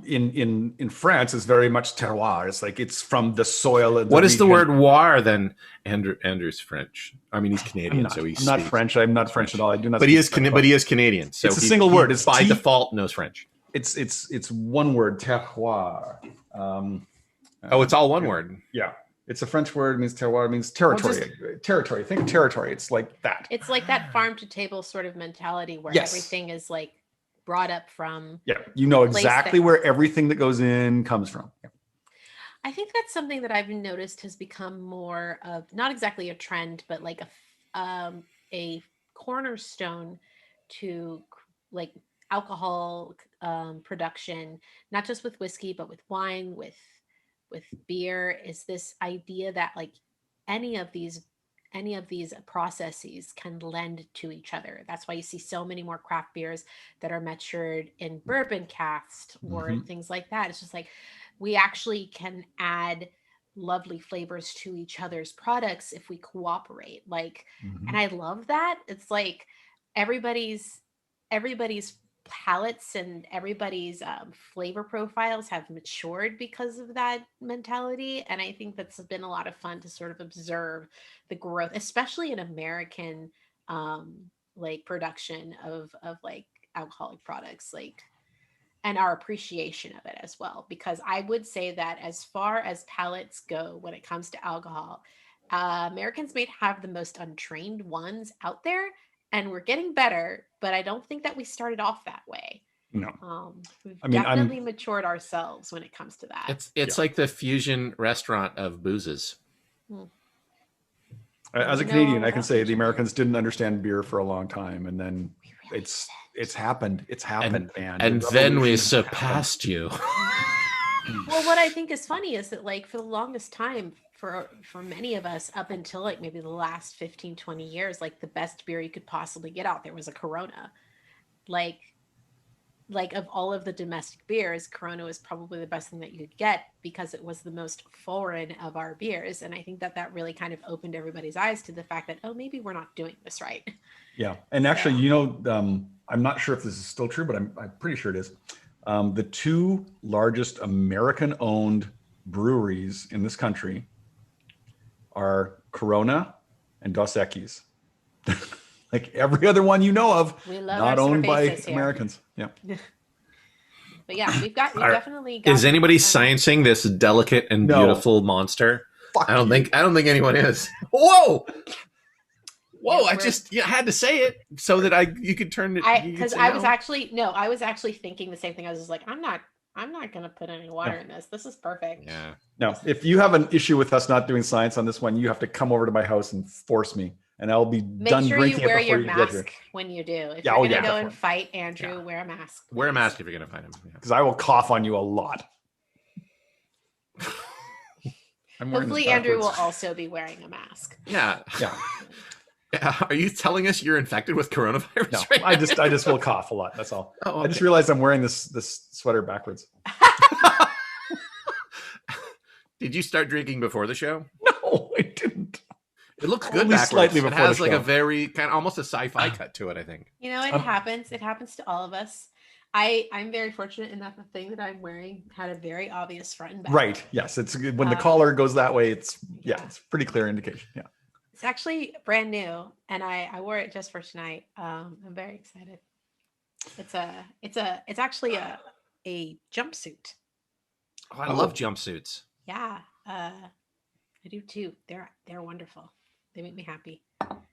in France, it's very much terroir. It's like it's from the soil. What is the word war then? Andrew's French. I mean, he's Canadian, I'm so he's not French. I'm not French at all. I do not. But he speak is French but well. he is Canadian. So It's a single word. It's by T- default knows French. It's one word, terroir. Oh, it's all one word. Yeah, it's a French word. It means terroir. It means territory. Territory. Think of territory. It's like that. It's like that farm to table sort of mentality where Yes. everything is like brought up from. Yeah, you know place exactly that- where everything that goes in comes from. Yeah. I think that's something that I've noticed has become more of not exactly a trend, but like a cornerstone to like alcohol production, not just with whiskey, but with wine, with beer, is this idea that like any of these processes can lend to each other. That's why you see so many more craft beers that are matured in bourbon cask or things like that. It's just like we actually can add lovely flavors to each other's products if we cooperate. Like, and I love that. It's like everybody's palates and everybody's flavor profiles have matured because of that mentality, and I think that's been a lot of fun to sort of observe the growth, especially in American like production of like alcoholic products, like, and our appreciation of it as well. Because I would say that as far as palates go when it comes to alcohol, Americans may have the most untrained ones out there, and we're getting better, but I don't think that we started off that way. No. We've I mean, definitely matured ourselves when it comes to that. It's like the fusion restaurant of boozes. As a You know Canadian, all I can about say the fusion Americans didn't understand beer for a long time, and then it's happened. It's happened, man. And The then we revolution happened. surpassed you. Well, what I think is funny is that like for the longest time, for many of us up until like maybe the last 15, 20 years, like the best beer you could possibly get out there was a Corona. Like of all of the domestic beers, Corona was probably the best thing that you could get because it was the most foreign of our beers. And I think that really kind of opened everybody's eyes to the fact that, oh, maybe we're not doing this right. Yeah, and actually, I'm not sure if this is still true, but I'm pretty sure it is. The two largest American-owned breweries in this country are Corona and Dos Equis. Like every other one you know of, We love not our owned by cervezas here. Americans. Yeah. But yeah, we've definitely got. Is anybody sciencing this delicate and No. beautiful monster? Fuck I don't you. think anyone is. Whoa! Whoa! Yeah, I just had to say it so that you could turn it. Because I was actually thinking the same thing. I was just like, I'm I'm not gonna put any water in this. This is perfect. Yeah. No, if you have an issue with us not doing science on this one, you have to come over to my house and force me, and I'll be done Make sure drinking you wear it before your you get here. mask when you do. If Yeah, you're oh, gonna yeah, go and definitely. fight Andrew, Yeah. wear a mask. Wear a please. mask if you're gonna fight him. Yeah. Because I will cough on you a lot. I'm wearing Hopefully, this Andrew will backwards. also be wearing a mask. Yeah. Yeah, Are you telling us you're infected with coronavirus? no, right I now? just will cough a lot. That's all. Oh, I just okay. realized I'm wearing this sweater backwards. Did you start drinking before the show? No, I didn't. It looks good Only backwards. slightly It before has the like show. a very kind of almost a sci-fi cut to it, I think. You know, it happens. It happens to all of us. I'm very fortunate in that the thing that I'm wearing had a very obvious front and back. Right. Yes. It's good. When the collar goes that way, it's it's pretty clear indication. Yeah. It's actually brand new, and I wore it just for tonight. I'm very excited. It's actually a jumpsuit. Oh, I love jumpsuits. Yeah, I do too. They're wonderful. They make me happy.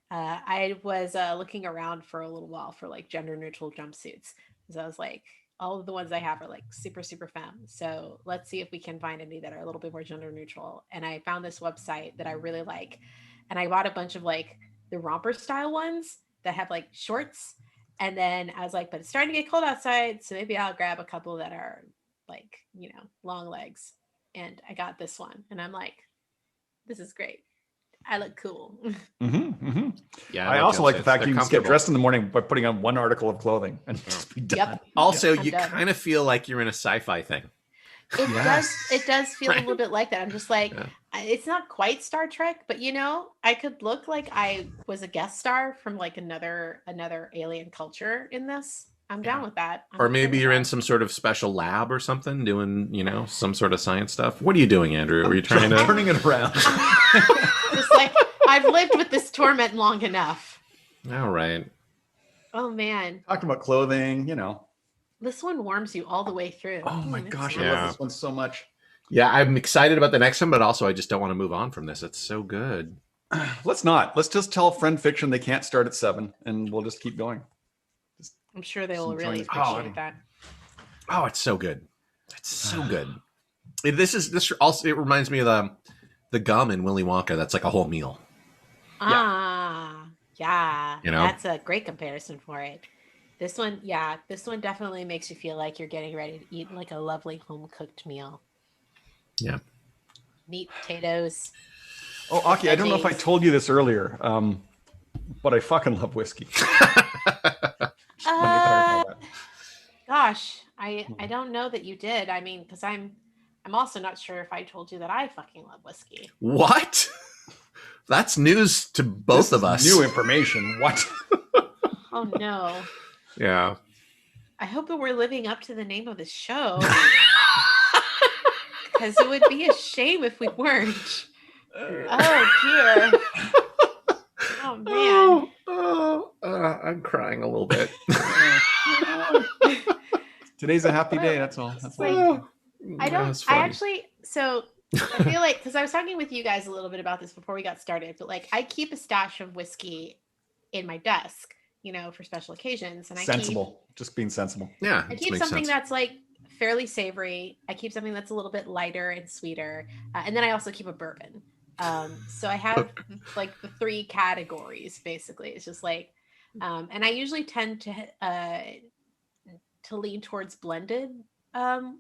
I was looking around for a little while for like gender neutral jumpsuits, because I was like, all of the ones I have are like super femme. So let's see if we can find any that are a little bit more gender neutral. And I found this website that I really like, and I bought a bunch of like the romper style ones that have like shorts. And then I was like, but it's starting to get cold outside, so maybe I'll grab a couple that are like, you know, long legs. And I got this one, and I'm like, this is great. I look cool. Yeah, I love also like the jumpsuits. fact They're you can just get comfortable. dressed in the morning by putting on one article of clothing and just be done. Yep. Also, I'm you done. kind of feel like you're in a sci-fi thing. It does feel Right. a little bit like that. I'm just like, Yeah. it's not quite Star Trek, but you know, I could look like I was a guest star from like another alien culture in this. I'm down with that. I'm Or okay maybe with you're in that. some sort of special lab or something doing, you know, some sort of science stuff. What are you doing, Andrew? Are you trying to... Turning it around. Just like, I've lived with this torment long enough. All right. Oh man, Talking about clothing, you know. this one warms you all the way through. Oh my It's gosh, nice. I Yeah. love this one so much. Yeah, I'm excited about the next one, but also I just don't want to move on from this. It's so good. Let's not. Let's just tell Friend Fiction they can't start at 7, and we'll just keep going. I'm sure they will Enjoying really this appreciate party. that. Oh, it's so good. It's so good. This also, it reminds me of the gum in Willy Wonka. That's like a whole meal. Yeah. You know? That's a great comparison for it. This one definitely makes you feel like you're getting ready to eat like a lovely home cooked meal. Yeah. Meat, potatoes. Oh, Aki, I don't know if I veggies. told you this earlier, but I fucking love whiskey. Gosh, I don't know that you did. I mean, because I'm also not sure if I told you that I fucking love whiskey. What? That's news to both of us. New information. What? Oh no. Yeah. I hope that we're living up to the name of the show. Because it would be a shame if we weren't. Oh dear. Oh man. I'm crying a little bit. Today's a happy day. That's all. That's all. I don't. That's I funny. actually. So I feel like, because I was talking with you guys a little bit about this before we got started, but like I keep a stash of whiskey in my desk, you know, for special occasions, and Sensible. Just being sensible. Yeah. I it keep makes something sense. that's like fairly savory. I keep something that's a little bit lighter and sweeter, and then I also keep a bourbon. So I have like the 3 categories basically. It's just like, and I usually tend to lean towards blended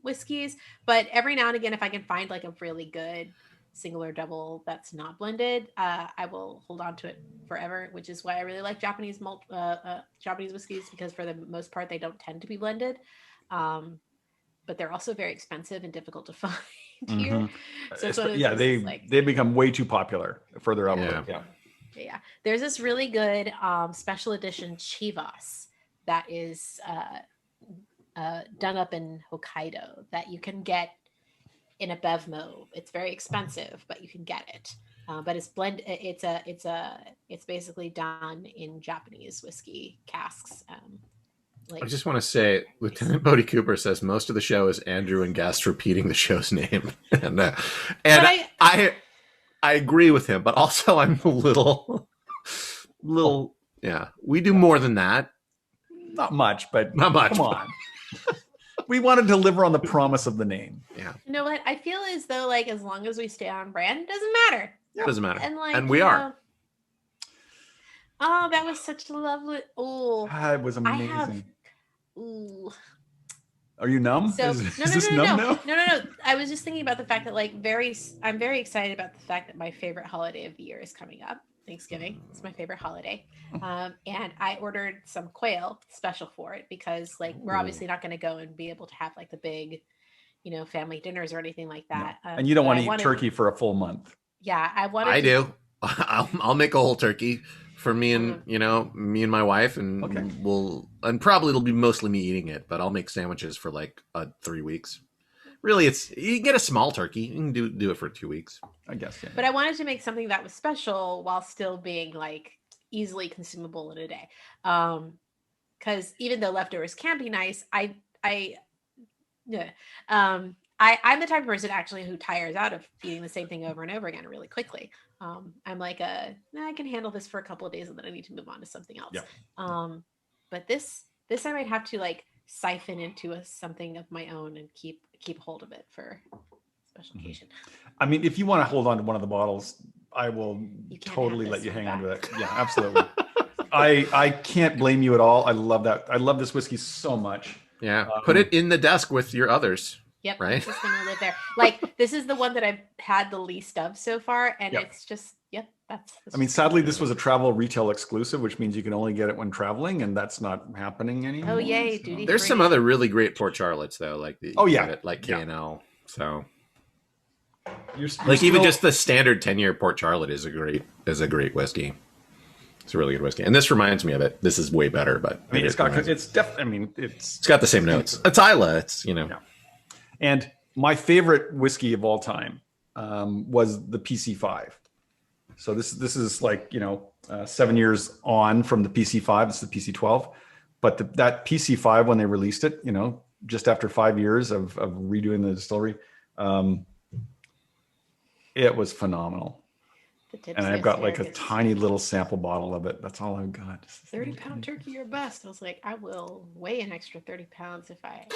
whiskeys, but every now and again, if I can find like a really good single or double that's not blended, I will hold on to it forever, which is why I really like Japanese Japanese whiskeys, because for the most part they don't tend to be blended, but they're also very expensive and difficult to find here. So it's one of those Yeah, things, like, they become way too popular further up. Yeah. Yeah. there's this really good special edition Chivas that is done up in Hokkaido that you can get in a Bevmo. It's very expensive, but you can get it. But it's it's basically done in Japanese whiskey casks. I just want to say, Lieutenant Bodie Cooper says most of the show is Andrew and Guest repeating the show's name, and I agree with him, but also I'm a little, yeah. We do more than that. Not much, but Not much. come on. We want to deliver on the promise of the name. Yeah. You know what? I feel as though like as long as we stay on brand, it doesn't matter. It doesn't matter. And like, And we are. Oh, that was such a lovely. Oh, It was amazing. Ooh. Are you numb? So Is this numb now? No. I was just thinking about the fact that I'm very excited about the fact that my favorite holiday of the year is coming up. Thanksgiving. It's my favorite holiday. And I ordered some quail special for it because like we're obviously not going to go and be able to have like the big, family dinners or anything like that. No. And you don't want to eat turkey for a full month. Yeah, I do. I'll make a whole turkey for me and me and my wife, and probably it'll be mostly me eating it, but I'll make sandwiches for like 3 weeks. Really, you get a small turkey. You can do it for 2 weeks, I guess. Yeah. But I wanted to make something that was special while still being like easily consumable in a day. Because even though leftovers can be nice, I'm the type of person actually who tires out of eating the same thing over and over again really quickly. I'm like I can handle this for a couple of days and then I need to move on to something else. Yeah. But this I might have to like siphon into something of my own and keep hold of it for special occasion. I mean, if you want to hold on to one of the bottles, I will totally let you hang on to it. Yeah, absolutely. I can't blame you at all. I love that. I love this whiskey so much. Yeah. Put it in the desk with your others. Yep. Right. It's just gonna live there. Like this is the one that I've had the least of so far. And it's just, I mean, sadly, this was a travel retail exclusive, which means you can only get it when traveling, and that's not happening anymore. Oh, yay. So. There's some other really great Port Charlottes, though, like like K&L. So, even just the standard 10-year Port Charlotte is a great whiskey. It's a really good whiskey, and this reminds me of it. This is way better, but I mean, it's got the same notes. It's Islay. It's Yeah. And my favorite whiskey of all time was the PC5. So this is like 7 years on from the PC5. It's the PC12, but that PC5 when they released it, just after 5 years of redoing the distillery, it was phenomenal. And I've got like a tiny little sample bottle of it. That's all I've got. 30-pound turkey or bust. I was like, I will weigh an extra 30 pounds if I.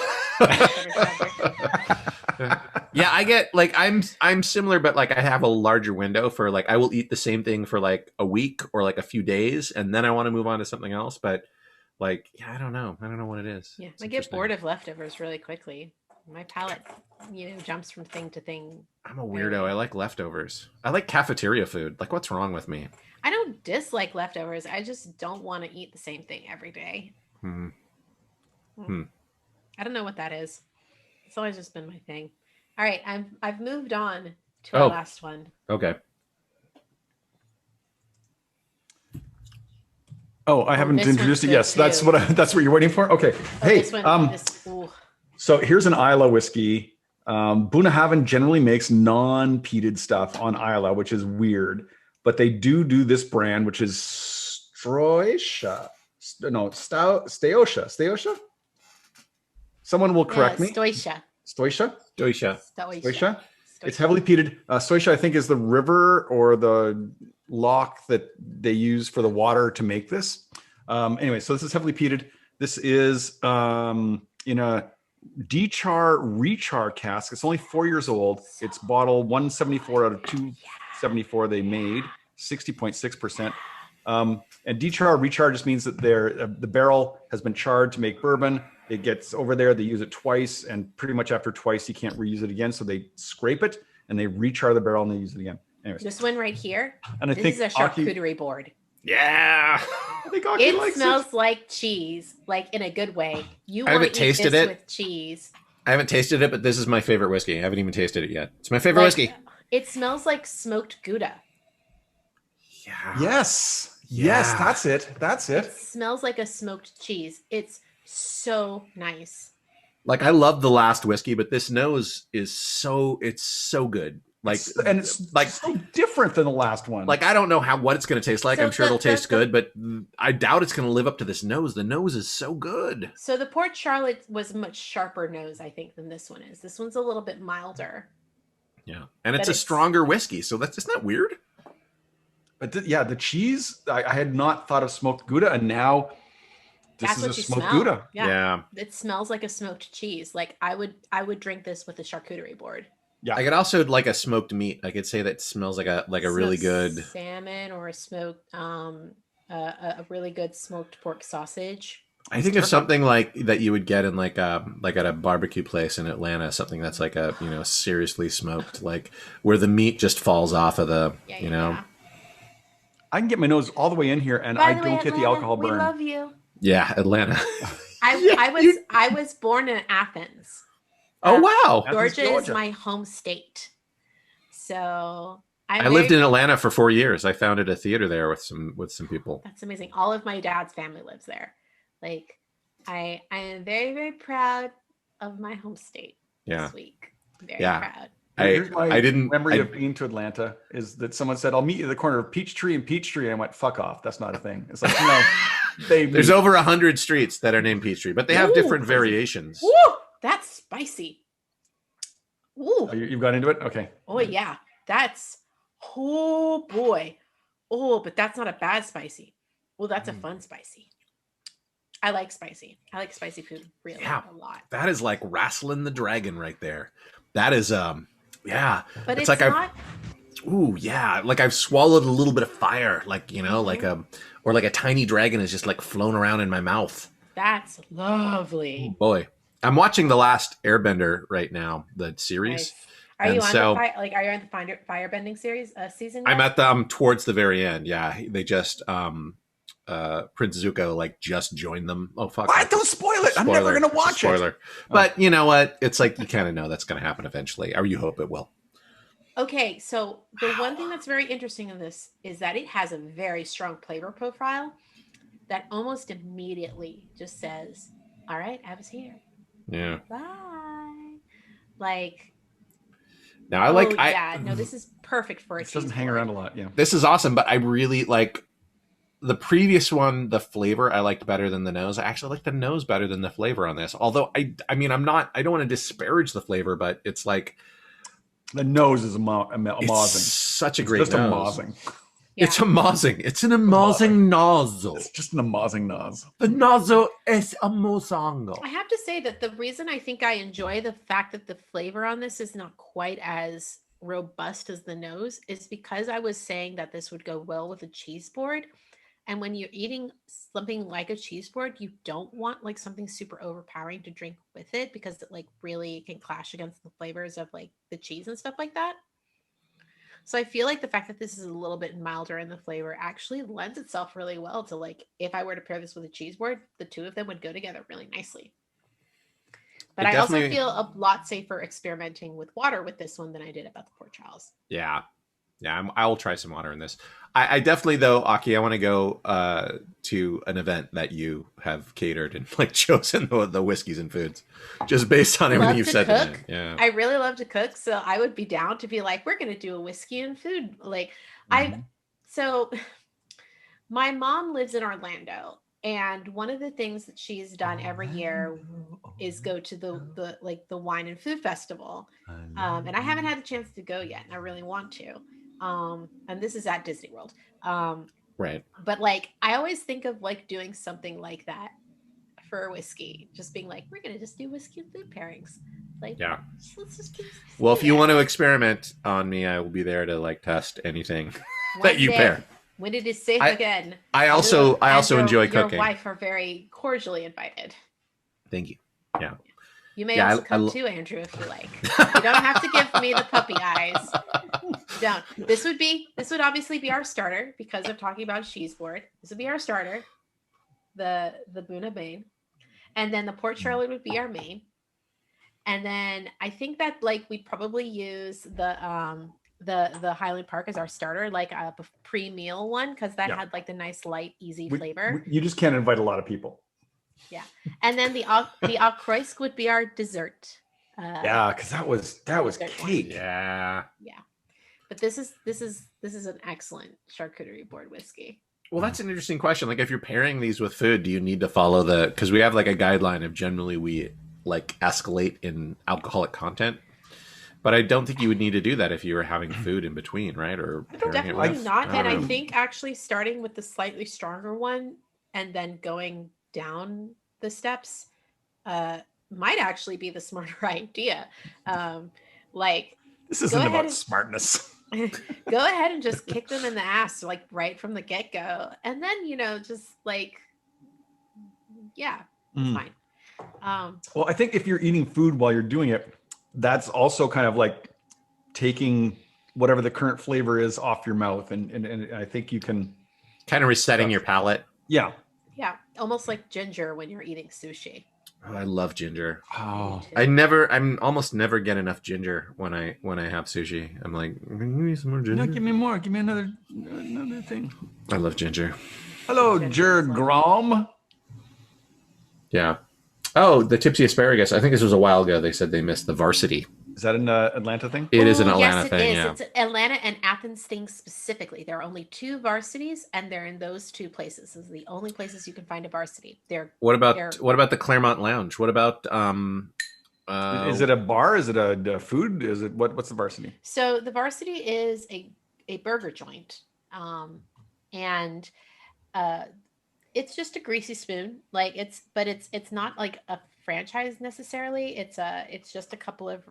Yeah, I get like I'm similar, but like I have a larger window for like I will eat the same thing for like a week or like a few days, and then I want to move on to something else. But like, I don't know what it is. Yeah, I get bored of leftovers really quickly. My palate, jumps from thing to thing. I'm a weirdo. I like leftovers. I like cafeteria food. Like, what's wrong with me? I don't dislike leftovers. I just don't want to eat the same thing every day. I don't know what that is. It's always just been my thing. All right, I've moved on to our last one. Okay. Oh, I haven't introduced it. Yes, that's what you're waiting for. Okay. Hey, so here's an Islay whiskey. Bunnahabhain generally makes non-peated stuff on Islay, which is weird, but they do this brand, which is Staoisha. No, Staoisha. Someone will correct me. Staoisha. It's heavily peated. Staoisha, I think, is the river or the lock that they use for the water to make this. Anyway, so this is heavily peated. This is in a Dechar Rechar cask. It's only 4 years old. It's bottle 174 out of 274 they made, 60.6%. And Dechar Rechar just means that the barrel has been charred to make bourbon. It gets over there, they use it twice, and pretty much after twice, you can't reuse it again. So they scrape it and they rechar the barrel and they use it again. Anyways. This one right here, and this is a charcuterie board. Yeah. I think Aki likes smells like cheese, like in a good way. I haven't tasted it with cheese. I haven't tasted it, but this is my favorite whiskey. I haven't even tasted it yet. It's my favorite whiskey. It smells like smoked Gouda. Yeah. Yes. Yes, that's it. It smells like a smoked cheese. It's so nice. Like, I love the last whiskey, but this nose is so good. Like, it's like so different than the last one. Like, I don't know what it's going to taste like. I'm sure it'll taste good, but I doubt it's going to live up to this nose. The nose is so good. So the Port Charlotte was a much sharper nose, I think, than this one is. This one's a little bit milder. Yeah, and it's a stronger whiskey, so isn't that weird? But the cheese, I had not thought of smoked Gouda, and now This That's is what a you smoked smell. Gouda. Yeah. It smells like a smoked cheese. Like I would drink this with a charcuterie board. Yeah. I could also like a smoked meat. I could say that smells like a really good salmon or a smoked a really good smoked pork sausage. I think of something like that you would get in like at a barbecue place in Atlanta, something that's like a seriously smoked, like where the meat just falls off of the I can get my nose all the way in here, and By I the way, don't get the Atlanta, alcohol burn. We love you. Yeah, Atlanta. I was born in Athens. Oh wow, Georgia is my home state. So I lived in Atlanta for 4 years. I founded a theater there with some people. That's amazing. All of my dad's family lives there. Like I am very, very proud of my home state this week. Very proud. Here's my memory of being to Atlanta is that someone said, "I'll meet you at the corner of Peachtree and Peachtree." And I went, "Fuck off. That's not a thing." It's like, there's over 100 streets that are named Peachtree, but they have different variations. Woo, that's spicy. Ooh. Oh, you've got into it? Okay. Oh yeah. Oh boy. Oh, but that's not a bad spicy. Well, that's a fun spicy. I like spicy. I like spicy food really a lot. That is like wrestling the dragon right there. That is But it's like not. Like I've swallowed a little bit of fire, like like a tiny dragon is just like flown around in my mouth. That's lovely. Oh, boy, I'm watching The Last Airbender right now, the series. Nice. Are you on the firebending series season? Yet? I'm at towards the very end. Yeah, they just Prince Zuko like just joined them. Oh fuck! What? Don't spoil it. I'm never gonna watch it. But you know what? It's like you kind of know that's gonna happen eventually, or you hope it will. Okay, so the one thing that's very interesting in this is that it has a very strong flavor profile that almost immediately just says, "All right, I was here. Yeah. Bye." Like. Now this is perfect for it. It doesn't hang around a lot. Yeah. This is awesome, but I really like the previous one. The flavor I liked better than the nose. I actually like the nose better than the flavor on this. Although I don't want to disparage the flavor, but it's like the nose is amazing. Such a great nose. Amazing. Yeah. It's amazing. It's an amazing nozzle. It's just an amazing nozzle. The nozzle is amazing. I have to say that the reason I think I enjoy the fact that the flavor on this is not quite as robust as the nose is because I was saying that this would go well with a cheese board. And when you're eating something like a cheese board, you don't want like something super overpowering to drink with it because it like really can clash against the flavors of like the cheese and stuff like that. So I feel like the fact that this is a little bit milder in the flavor actually lends itself really well to like, if I were to pair this with a cheese board, the two of them would go together really nicely. But I also feel a lot safer experimenting with water with this one than I did about the Port Charles. Yeah. Yeah, I will try some water in this. I definitely, though, Aki, I want to go to an event that you have catered and like chosen the whiskeys and foods, just based on everything you've said today. Yeah, I really love to cook, so I would be down to be like, we're going to do a whiskey and food. Like, so my mom lives in Orlando, and one of the things that she's done every year is go to the wine and food festival, and I haven't had a chance to go yet, and I really want to. And this is at Disney World. Right. But like, I always think of like doing something like that for whiskey, just being like, we're going to just do whiskey and food pairings. Like, yeah. Let's just do well, if you want to experiment on me, I will be there to like test anything that you pair. When it is safe again. I also enjoy cooking. Your wife are very cordially invited. Thank you. Yeah. You may also come too, Andrew, if you like. You don't have to give me the puppy eyes. Don't. This would obviously be our starter because I'm talking about cheese board. This would be our starter, the Bunnahabhain, and then the Port Charlotte would be our main, and then I think that like we'd probably use the Highland Park as our starter, like a pre-meal one, because that had like the nice light, easy flavor. You just can't invite a lot of people. Yeah, and then the Auchroisk would be our dessert. Because that was cake. Yeah. But this is an excellent charcuterie board whiskey. Well, that's an interesting question. Like, if you're pairing these with food, do you need to follow because we have like a guideline of generally we like escalate in alcoholic content, but I don't think you would need to do that if you were having food in between, right? Or definitely not. And I think actually starting with the slightly stronger one and then going down the steps might actually be the smarter idea. Like, This go isn't ahead about smartness. and go ahead and just kick them in the ass, like right from the get go, and then just like, yeah, it's fine. Well, I think if you're eating food while you're doing it, that's also kind of like taking whatever the current flavor is off your mouth, and I think you can kind of resetting your palate. Yeah. Yeah, almost like ginger when you're eating sushi. Oh, I love ginger. Oh, I'm almost never get enough ginger when I have sushi. I'm like, can you give me some more ginger? No, give me more. Give me another thing. I love ginger. Hello, Jer Grom. Yeah. Oh, the tipsy asparagus. I think this was a while ago. They said they missed the varsity. Is that an Atlanta thing? It is an Atlanta thing. Yes, Yeah. it's Atlanta and Athens thing specifically. There are only 2 varsities, and they're in those 2 places. Those are the only places you can find a varsity. What about the Claremont Lounge? What about is it a bar? Is it a food? Is it what's the varsity? So the varsity is a burger joint, and it's just a greasy spoon. Like it's not like a franchise necessarily. It's just a couple of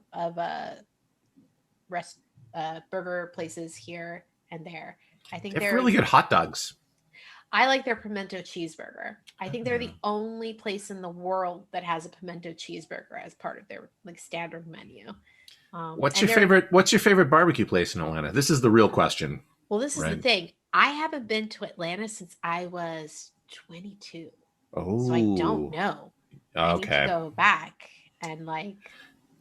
burger places here and there. I think they're really good hot dogs. I like their pimento cheeseburger. I think they're the only place in the world that has a pimento cheeseburger as part of their like standard menu. What's your favorite barbecue place in Atlanta? This is the real question. Well, this is the thing. I haven't been to Atlanta since I was 22. Oh, so I don't know. I need to go back and like.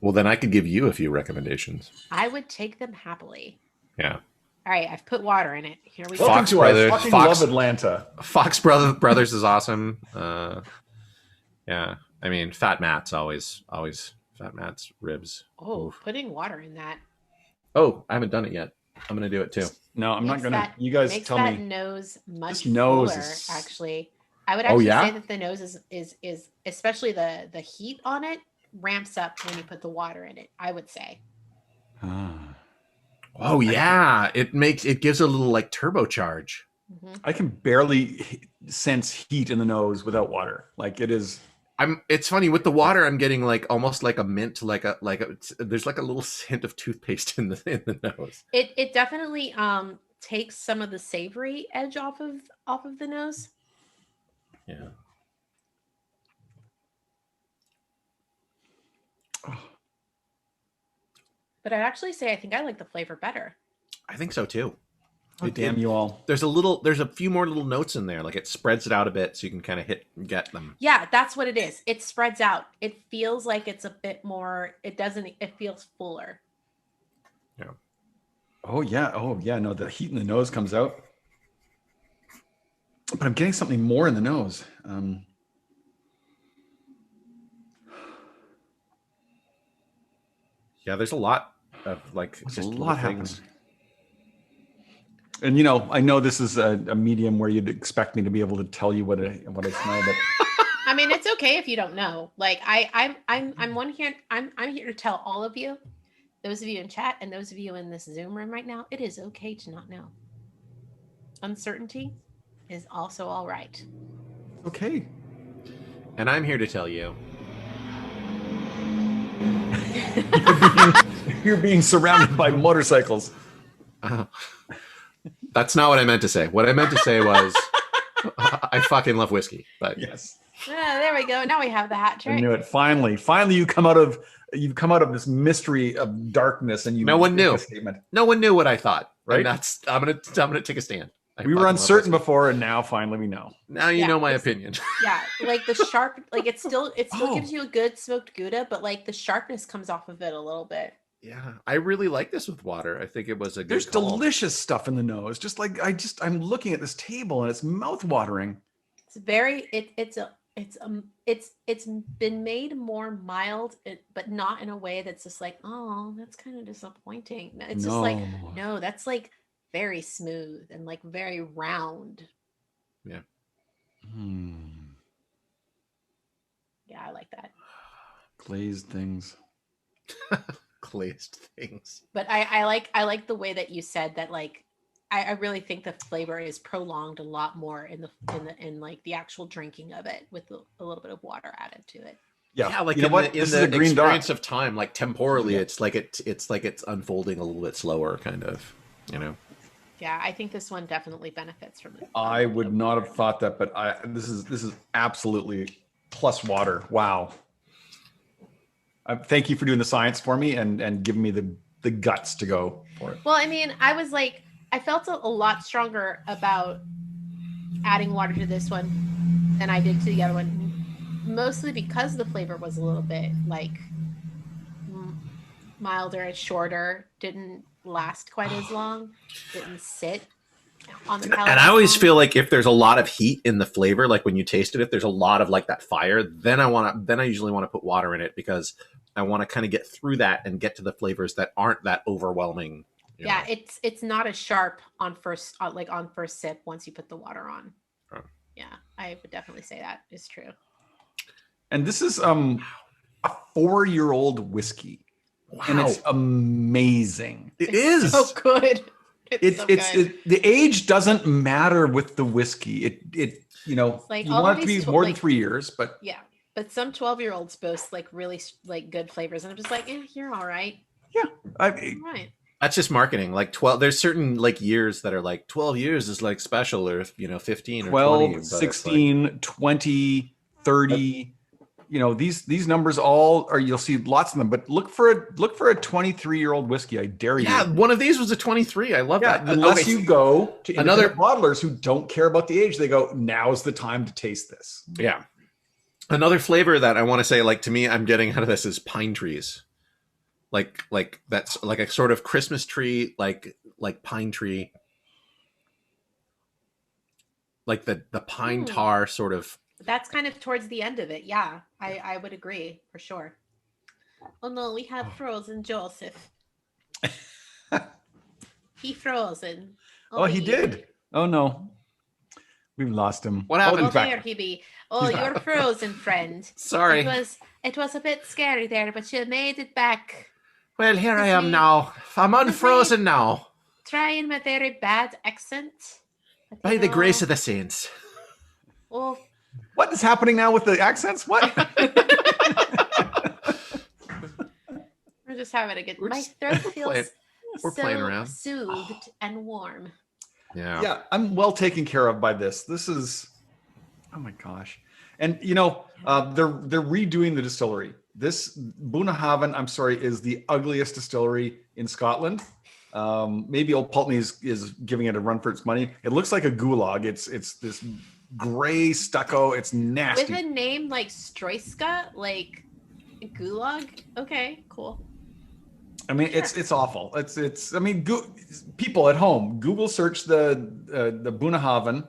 Well, then I could give you a few recommendations. I would take them happily. Yeah. All right, I've put water in it. Here we go. Fox Brothers. I fucking love Atlanta. Fox Brothers is awesome. Yeah, I mean, Fat Matt's always Fat Matt's ribs. Oh, Oof. putting water in that. Oh, I haven't done it yet. I'm gonna do it too. No, I'm not gonna. You guys tell me. Nose much nose fuller, is... actually. I would actually say that the nose is especially the heat on it ramps up when you put the water in it. I would say. Oh yeah, it gives a little like turbocharge. Mm-hmm. I can barely sense heat in the nose without water. Like it is. It's funny with the water. I'm getting like almost like a mint, there's like a little hint of toothpaste in the nose. It definitely takes some of the savory edge off of the nose. Yeah. But I'd actually say I think I like the flavor better. I think so too. Oh, damn you all. There's a few more little notes in there. Like it spreads it out a bit so you can kind of get them. Yeah, that's what it is. It spreads out. It feels like it's a bit more, it feels fuller. Yeah. Oh yeah. No, the heat in the nose comes out. But I'm getting something more in the nose. Yeah, there's a lot of like there's a lot happening. And I know this is a medium where you'd expect me to be able to tell you what I smell, but I mean, it's okay if you don't know. Like I'm here to tell all of you, those of you in chat and those of you in this Zoom room right now, it is okay to not know. Uncertainty is also all right. Okay. And I'm here to tell you. You're being surrounded by motorcycles. That's not what I meant to say. What I meant to say was I fucking love whiskey. But yes. There we go. Now we have the hat trick. I knew it. Finally you've come out of this mystery of darkness and no one knew. No one knew what I thought. Right? And I'm gonna take a stand. We were uncertain before, and now finally we know. Now you know my opinion. Yeah, like the sharp, like it still gives you a good smoked Gouda, but like the sharpness comes off of it a little bit. Yeah, I really like this with water. I think it was a good There's call. delicious stuff in the nose. Just like I'm looking at this table and it's mouth-watering. It's very it's been made more mild, but not in a way that's just like, oh, that's kind of disappointing. It's just like, no, that's like very smooth and like very round. Yeah. Yeah, I like that. Glazed things. Glazed things. But I like the way that you said that, like I really think the flavor is prolonged a lot more in like the actual drinking of it with a little bit of water added to it. Yeah, like you know what? in This the is a green experience dot. of time, like temporally, Yeah. it's like it's unfolding a little bit slower, kind of, you know. Yeah, I think this one definitely benefits from it. I would not have thought that, but this is absolutely plus water. Wow. Thank you for doing the science for me and giving me the guts to go for it. Well, I mean, I was like, I felt a lot stronger about adding water to this one than I did to the other one, mostly because the flavor was a little bit like milder and shorter, didn't last quite as long, didn't sit on the palate. And I always feel like if there's a lot of heat in the flavor, like when you taste it, if there's a lot of like that fire, then I usually want to put water in it because I want to kind of get through that and get to the flavors that aren't that overwhelming. Yeah, it's not as sharp on first sip once you put the water on. Oh. Yeah, I would definitely say that is true. And this is a 4-year-old whiskey. Wow. And it's amazing. It is so good. It's the age doesn't matter with the whiskey. It you know, like you want it to be more than 3 years, but yeah. But some 12-year-olds boast like really like good flavors, and I'm just like, you're all right. Yeah, all right. That's just marketing. Like 12, there's certain like years that are like 12 years is like special, or 15 or 12, 20, 16, like 20, 30. You know, these numbers all are, you'll see lots of them, but look for a 23-year-old whiskey. I dare you. Yeah, one of these was a 23. I love that. Unless you go to another bottlers who don't care about the age, they go, now's the time to taste this. Yeah. Another flavor that I want to say, like, to me, I'm getting out of this is pine trees. Like that's like a sort of Christmas tree, like pine tree. Like the pine tar sort of. That's kind of towards the end of it. Yeah, I would agree for sure. Oh no, we have frozen Joseph. He frozen. Oh, he did. Oh no. We've lost him. What happened? Oh, there he be. Oh, you're frozen, friend. Sorry. It was a bit scary there, but you made it back. Well, here I am now. I'm unfrozen now. Trying my very bad accent. By the grace of the saints. Oh. What is happening now with the accents? What? We're just having a good. My throat feels we're playing around. Soothed and warm. Yeah. Yeah, I'm well taken care of by this. This is, oh my gosh. And you know, they're redoing the distillery. This Bunnahabhain, I'm sorry, is the ugliest distillery in Scotland. Maybe Old Pulteney is giving it a run for its money. It looks like a gulag. It's this gray stucco. It's nasty. With a name like Staoisha, like gulag. Okay, cool. I mean, sure. It's awful. It's. I mean, people at home, Google search the Bunnahabhain.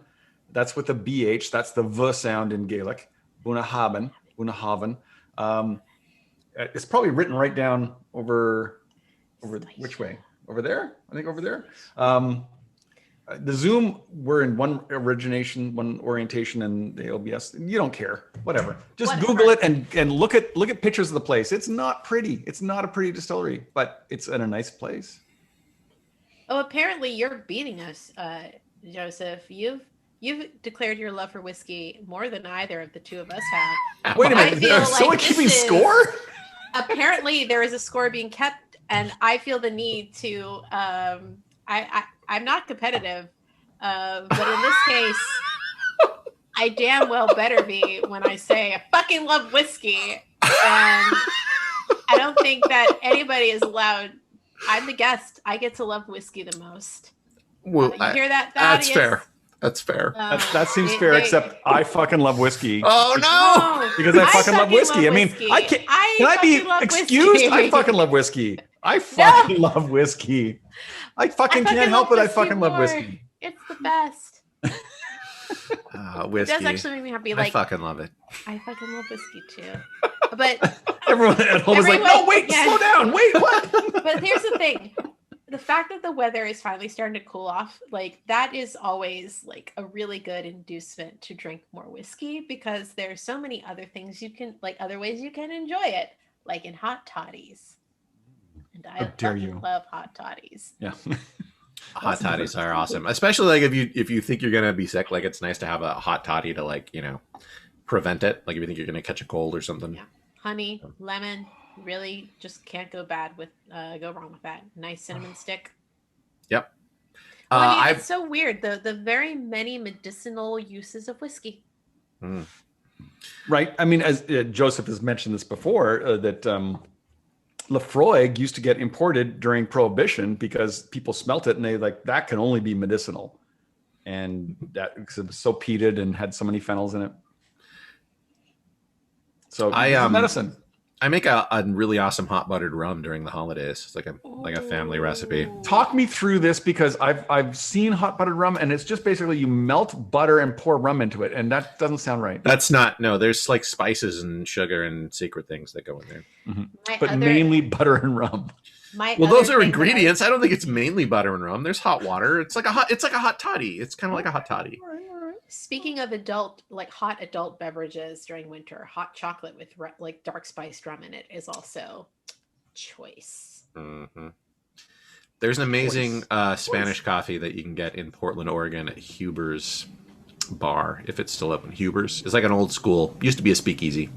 That's with the BH. That's the V sound in Gaelic. Bunnahabhain. It's probably written right down over which way? Over there? I think over there. The Zoom, we're in one orientation, and the OBS. You don't care. Whatever. Just Google it and look at pictures of the place. It's not pretty. It's not a pretty distillery, but it's in a nice place. Oh, apparently you're beating us, Joseph. You've declared your love for whiskey more than either of the two of us have. Wait a minute. Is someone keeping score? Apparently there is a score being kept, and I feel the need to I'm not competitive, but in this case, I damn well better be when I say I fucking love whiskey. And I don't think that anybody is allowed. I'm the guest. I get to love whiskey the most. Well, you hear that? That's fair. That's fair. That seems fair, except I fucking love whiskey. Oh no! Because I fucking love whiskey. I mean, can I be excused? Whiskey. I fucking love whiskey. I fucking love whiskey. I fucking can't help it. I fucking love whiskey. It's the best. Whiskey. It does actually make me happy. Like, I fucking love it. I fucking love whiskey too. But everyone at home is like, no, wait, slow down. Wait, what? But here's the thing. The fact that the weather is finally starting to cool off, like that is always like a really good inducement to drink more whiskey, because there's so many other things you can, like other ways you can enjoy it, like in hot toddies. And I love hot toddies. Yeah. Hot toddies are awesome, especially like if you think you're gonna be sick. Like it's nice to have a hot toddy to like prevent it. Like if you think you're gonna catch a cold or something. Yeah, honey, lemon, really just can't go wrong with that. Nice cinnamon stick. Yep. Well, I mean, it's so weird the very many medicinal uses of whiskey. Right. I mean, as Joseph has mentioned this before, that Lefroy used to get imported during Prohibition because people smelt it and they like that can only be medicinal, and that because it was so peated and had so many phenols in it. So it's medicine. I make a really awesome hot buttered rum during the holidays. It's like a family recipe. Talk me through this because I've seen hot buttered rum and it's just basically you melt butter and pour rum into it, and that doesn't sound right. That's not there's like spices and sugar and secret things that go in there. Mm-hmm. But mainly butter and rum. Well, those are ingredients. I don't think it's mainly butter and rum. There's hot water. It's like a hot toddy. It's kind of like a hot toddy. Speaking of hot adult beverages during winter, hot chocolate with like dark spiced rum in it is also choice. Mm-hmm. There's an amazing Spanish coffee that you can get in Portland, Oregon at Huber's Bar, if it's still open. Huber's. It's like an old school. Used to be a speakeasy.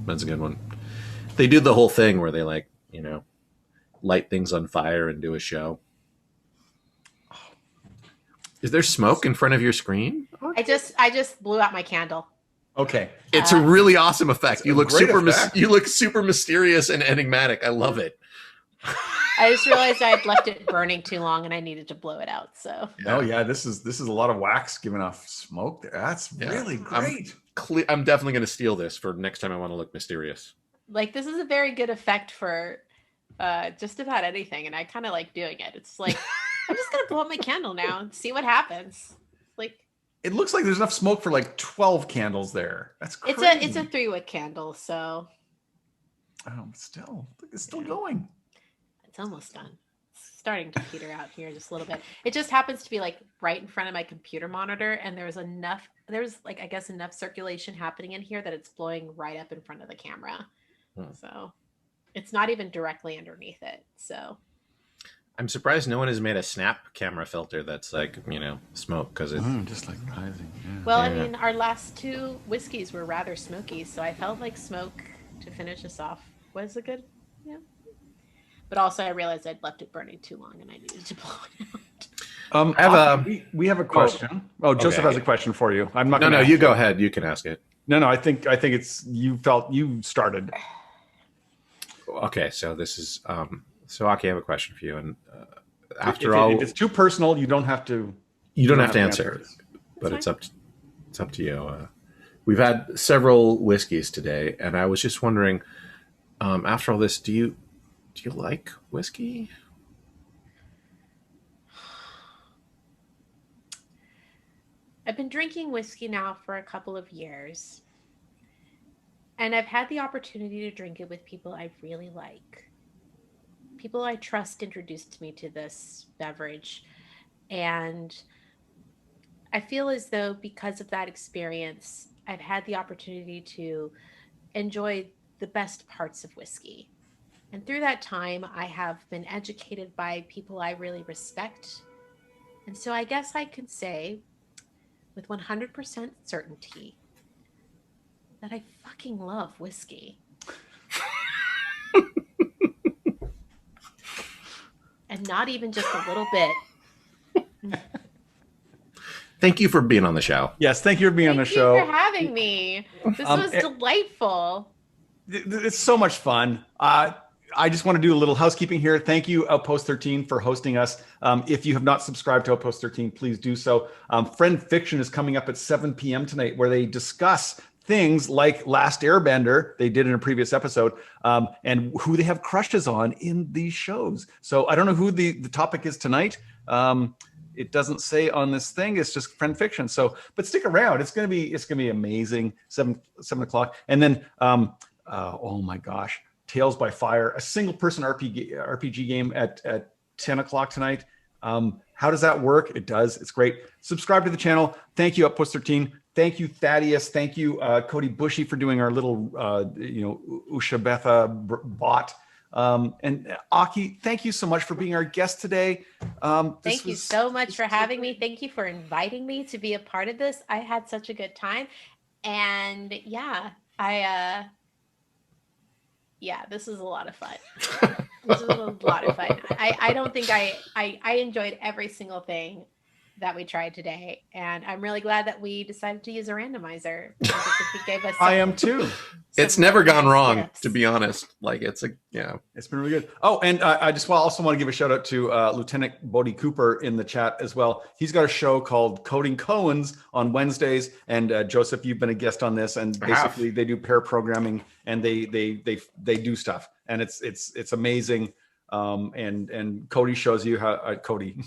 That's a good one. They do the whole thing where they light things on fire and do a show. Is there smoke in front of your screen? I just blew out my candle. Okay. It's a really awesome effect. You look you look super mysterious and enigmatic. I love it. I just realized I had left it burning too long and I needed to blow it out. So oh yeah, this is a lot of wax giving off smoke there. That's really great. I'm definitely going to steal this for next time I want to look mysterious. Like this is a very good effect for just about anything, and I kind of like doing it. It's like I'm just gonna blow up my candle now and see what happens. Like it looks like there's enough smoke for like 12 candles there. That's crazy. It's a 3-wick candle, so it's still going. It's almost done. It's starting to peter out here just a little bit. It just happens to be like right in front of my computer monitor, and there's enough circulation happening in here that it's blowing right up in front of the camera. So it's not even directly underneath it. So I'm surprised no one has made a snap camera filter that's like, smoke because it's just like rising. Yeah. Well, I mean, our last 2 whiskeys were rather smoky, so I felt like smoke to finish us off was a good, But also, I realized I'd left it burning too long, and I needed to blow it out. We have a question. Joseph has a question for you. I'm not. No, you go ahead. You can ask it. No. I think it's you started. Okay, so this is so Aki, I have a question for you, and if it's too personal, you don't have to. You don't have to answer, but it's up to you. We've had several whiskeys today, and I was just wondering, after all this, do you like whiskey? I've been drinking whiskey now for a couple of years, and I've had the opportunity to drink it with people I really like. People I trust introduced me to this beverage, and I feel as though because of that experience, I've had the opportunity to enjoy the best parts of whiskey. And through that time, I have been educated by people I really respect. And so I guess I could say with 100% certainty that I fucking love whiskey. And not even just a little bit. Thank you for being on the show. Yes, thank you for being on the show. Thank you for having me. This was delightful. It's so much fun. I just want to do a little housekeeping here. Thank you, Outpost 13, for hosting us. If you have not subscribed to Outpost 13, please do so. Friend Fiction is coming up at 7 p.m. tonight, where they discuss things like Last Airbender, they did in a previous episode, and who they have crushes on in these shows. So I don't know who the topic is tonight. It doesn't say on this thing. It's just Friend Fiction. So, but stick around. It's gonna be amazing. 7 o'clock, and then oh my gosh, Tales by Fire, a single person RPG game at 10 o'clock tonight. How does that work? It does. It's great. Subscribe to the channel. Thank you, Outpost 13. Thank you, Thaddeus. Thank you, Cody Bushy, for doing our little, Ushabetha bot. And Aki, thank you so much for being our guest today. Thank you so much for having me. Thank you for inviting me to be a part of this. I had such a good time. And yeah, this was a lot of fun. This was a lot of fun. I don't think I enjoyed every single thing that we tried today, and I'm really glad that we decided to use a randomizer. Because it gave us I am too. It's never gone wrong, to be honest. Like it's been really good. Oh, and I just also want to give a shout out to Lieutenant Bodie Cooper in the chat as well. He's got a show called Coding Coens on Wednesdays, and Joseph, you've been a guest on this, and basically they do pair programming and they do stuff, and it's amazing. And Cody shows you how Cody.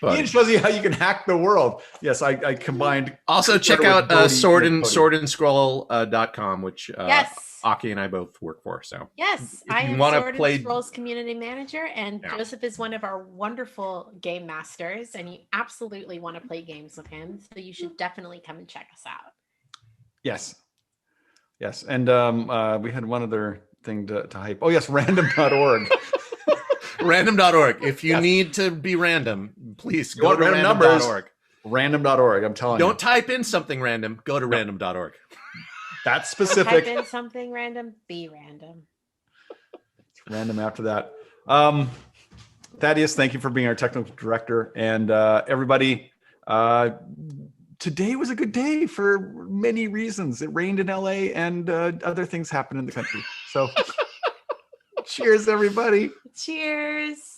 Ian shows you how you can hack the world. Yes, I combined. Also, check out swordandscroll.com, which yes, Aki and I both work for. So yes, I am Sword and Scrolls community manager, and Joseph is one of our wonderful game masters, and you absolutely want to play games with him. So you should definitely come and check us out. Yes, and we had one other thing to hype. Oh yes, random.org. Random.org. If you need to be random, please go to random.org. Random.org. I'm telling you. Don't type in something random. Go to random.org. That's specific. Type in something random. Be random. It's random after that. Thaddeus, thank you for being our technical director. And everybody, today was a good day for many reasons. It rained in LA and other things happened in the country. So cheers, everybody. Cheers.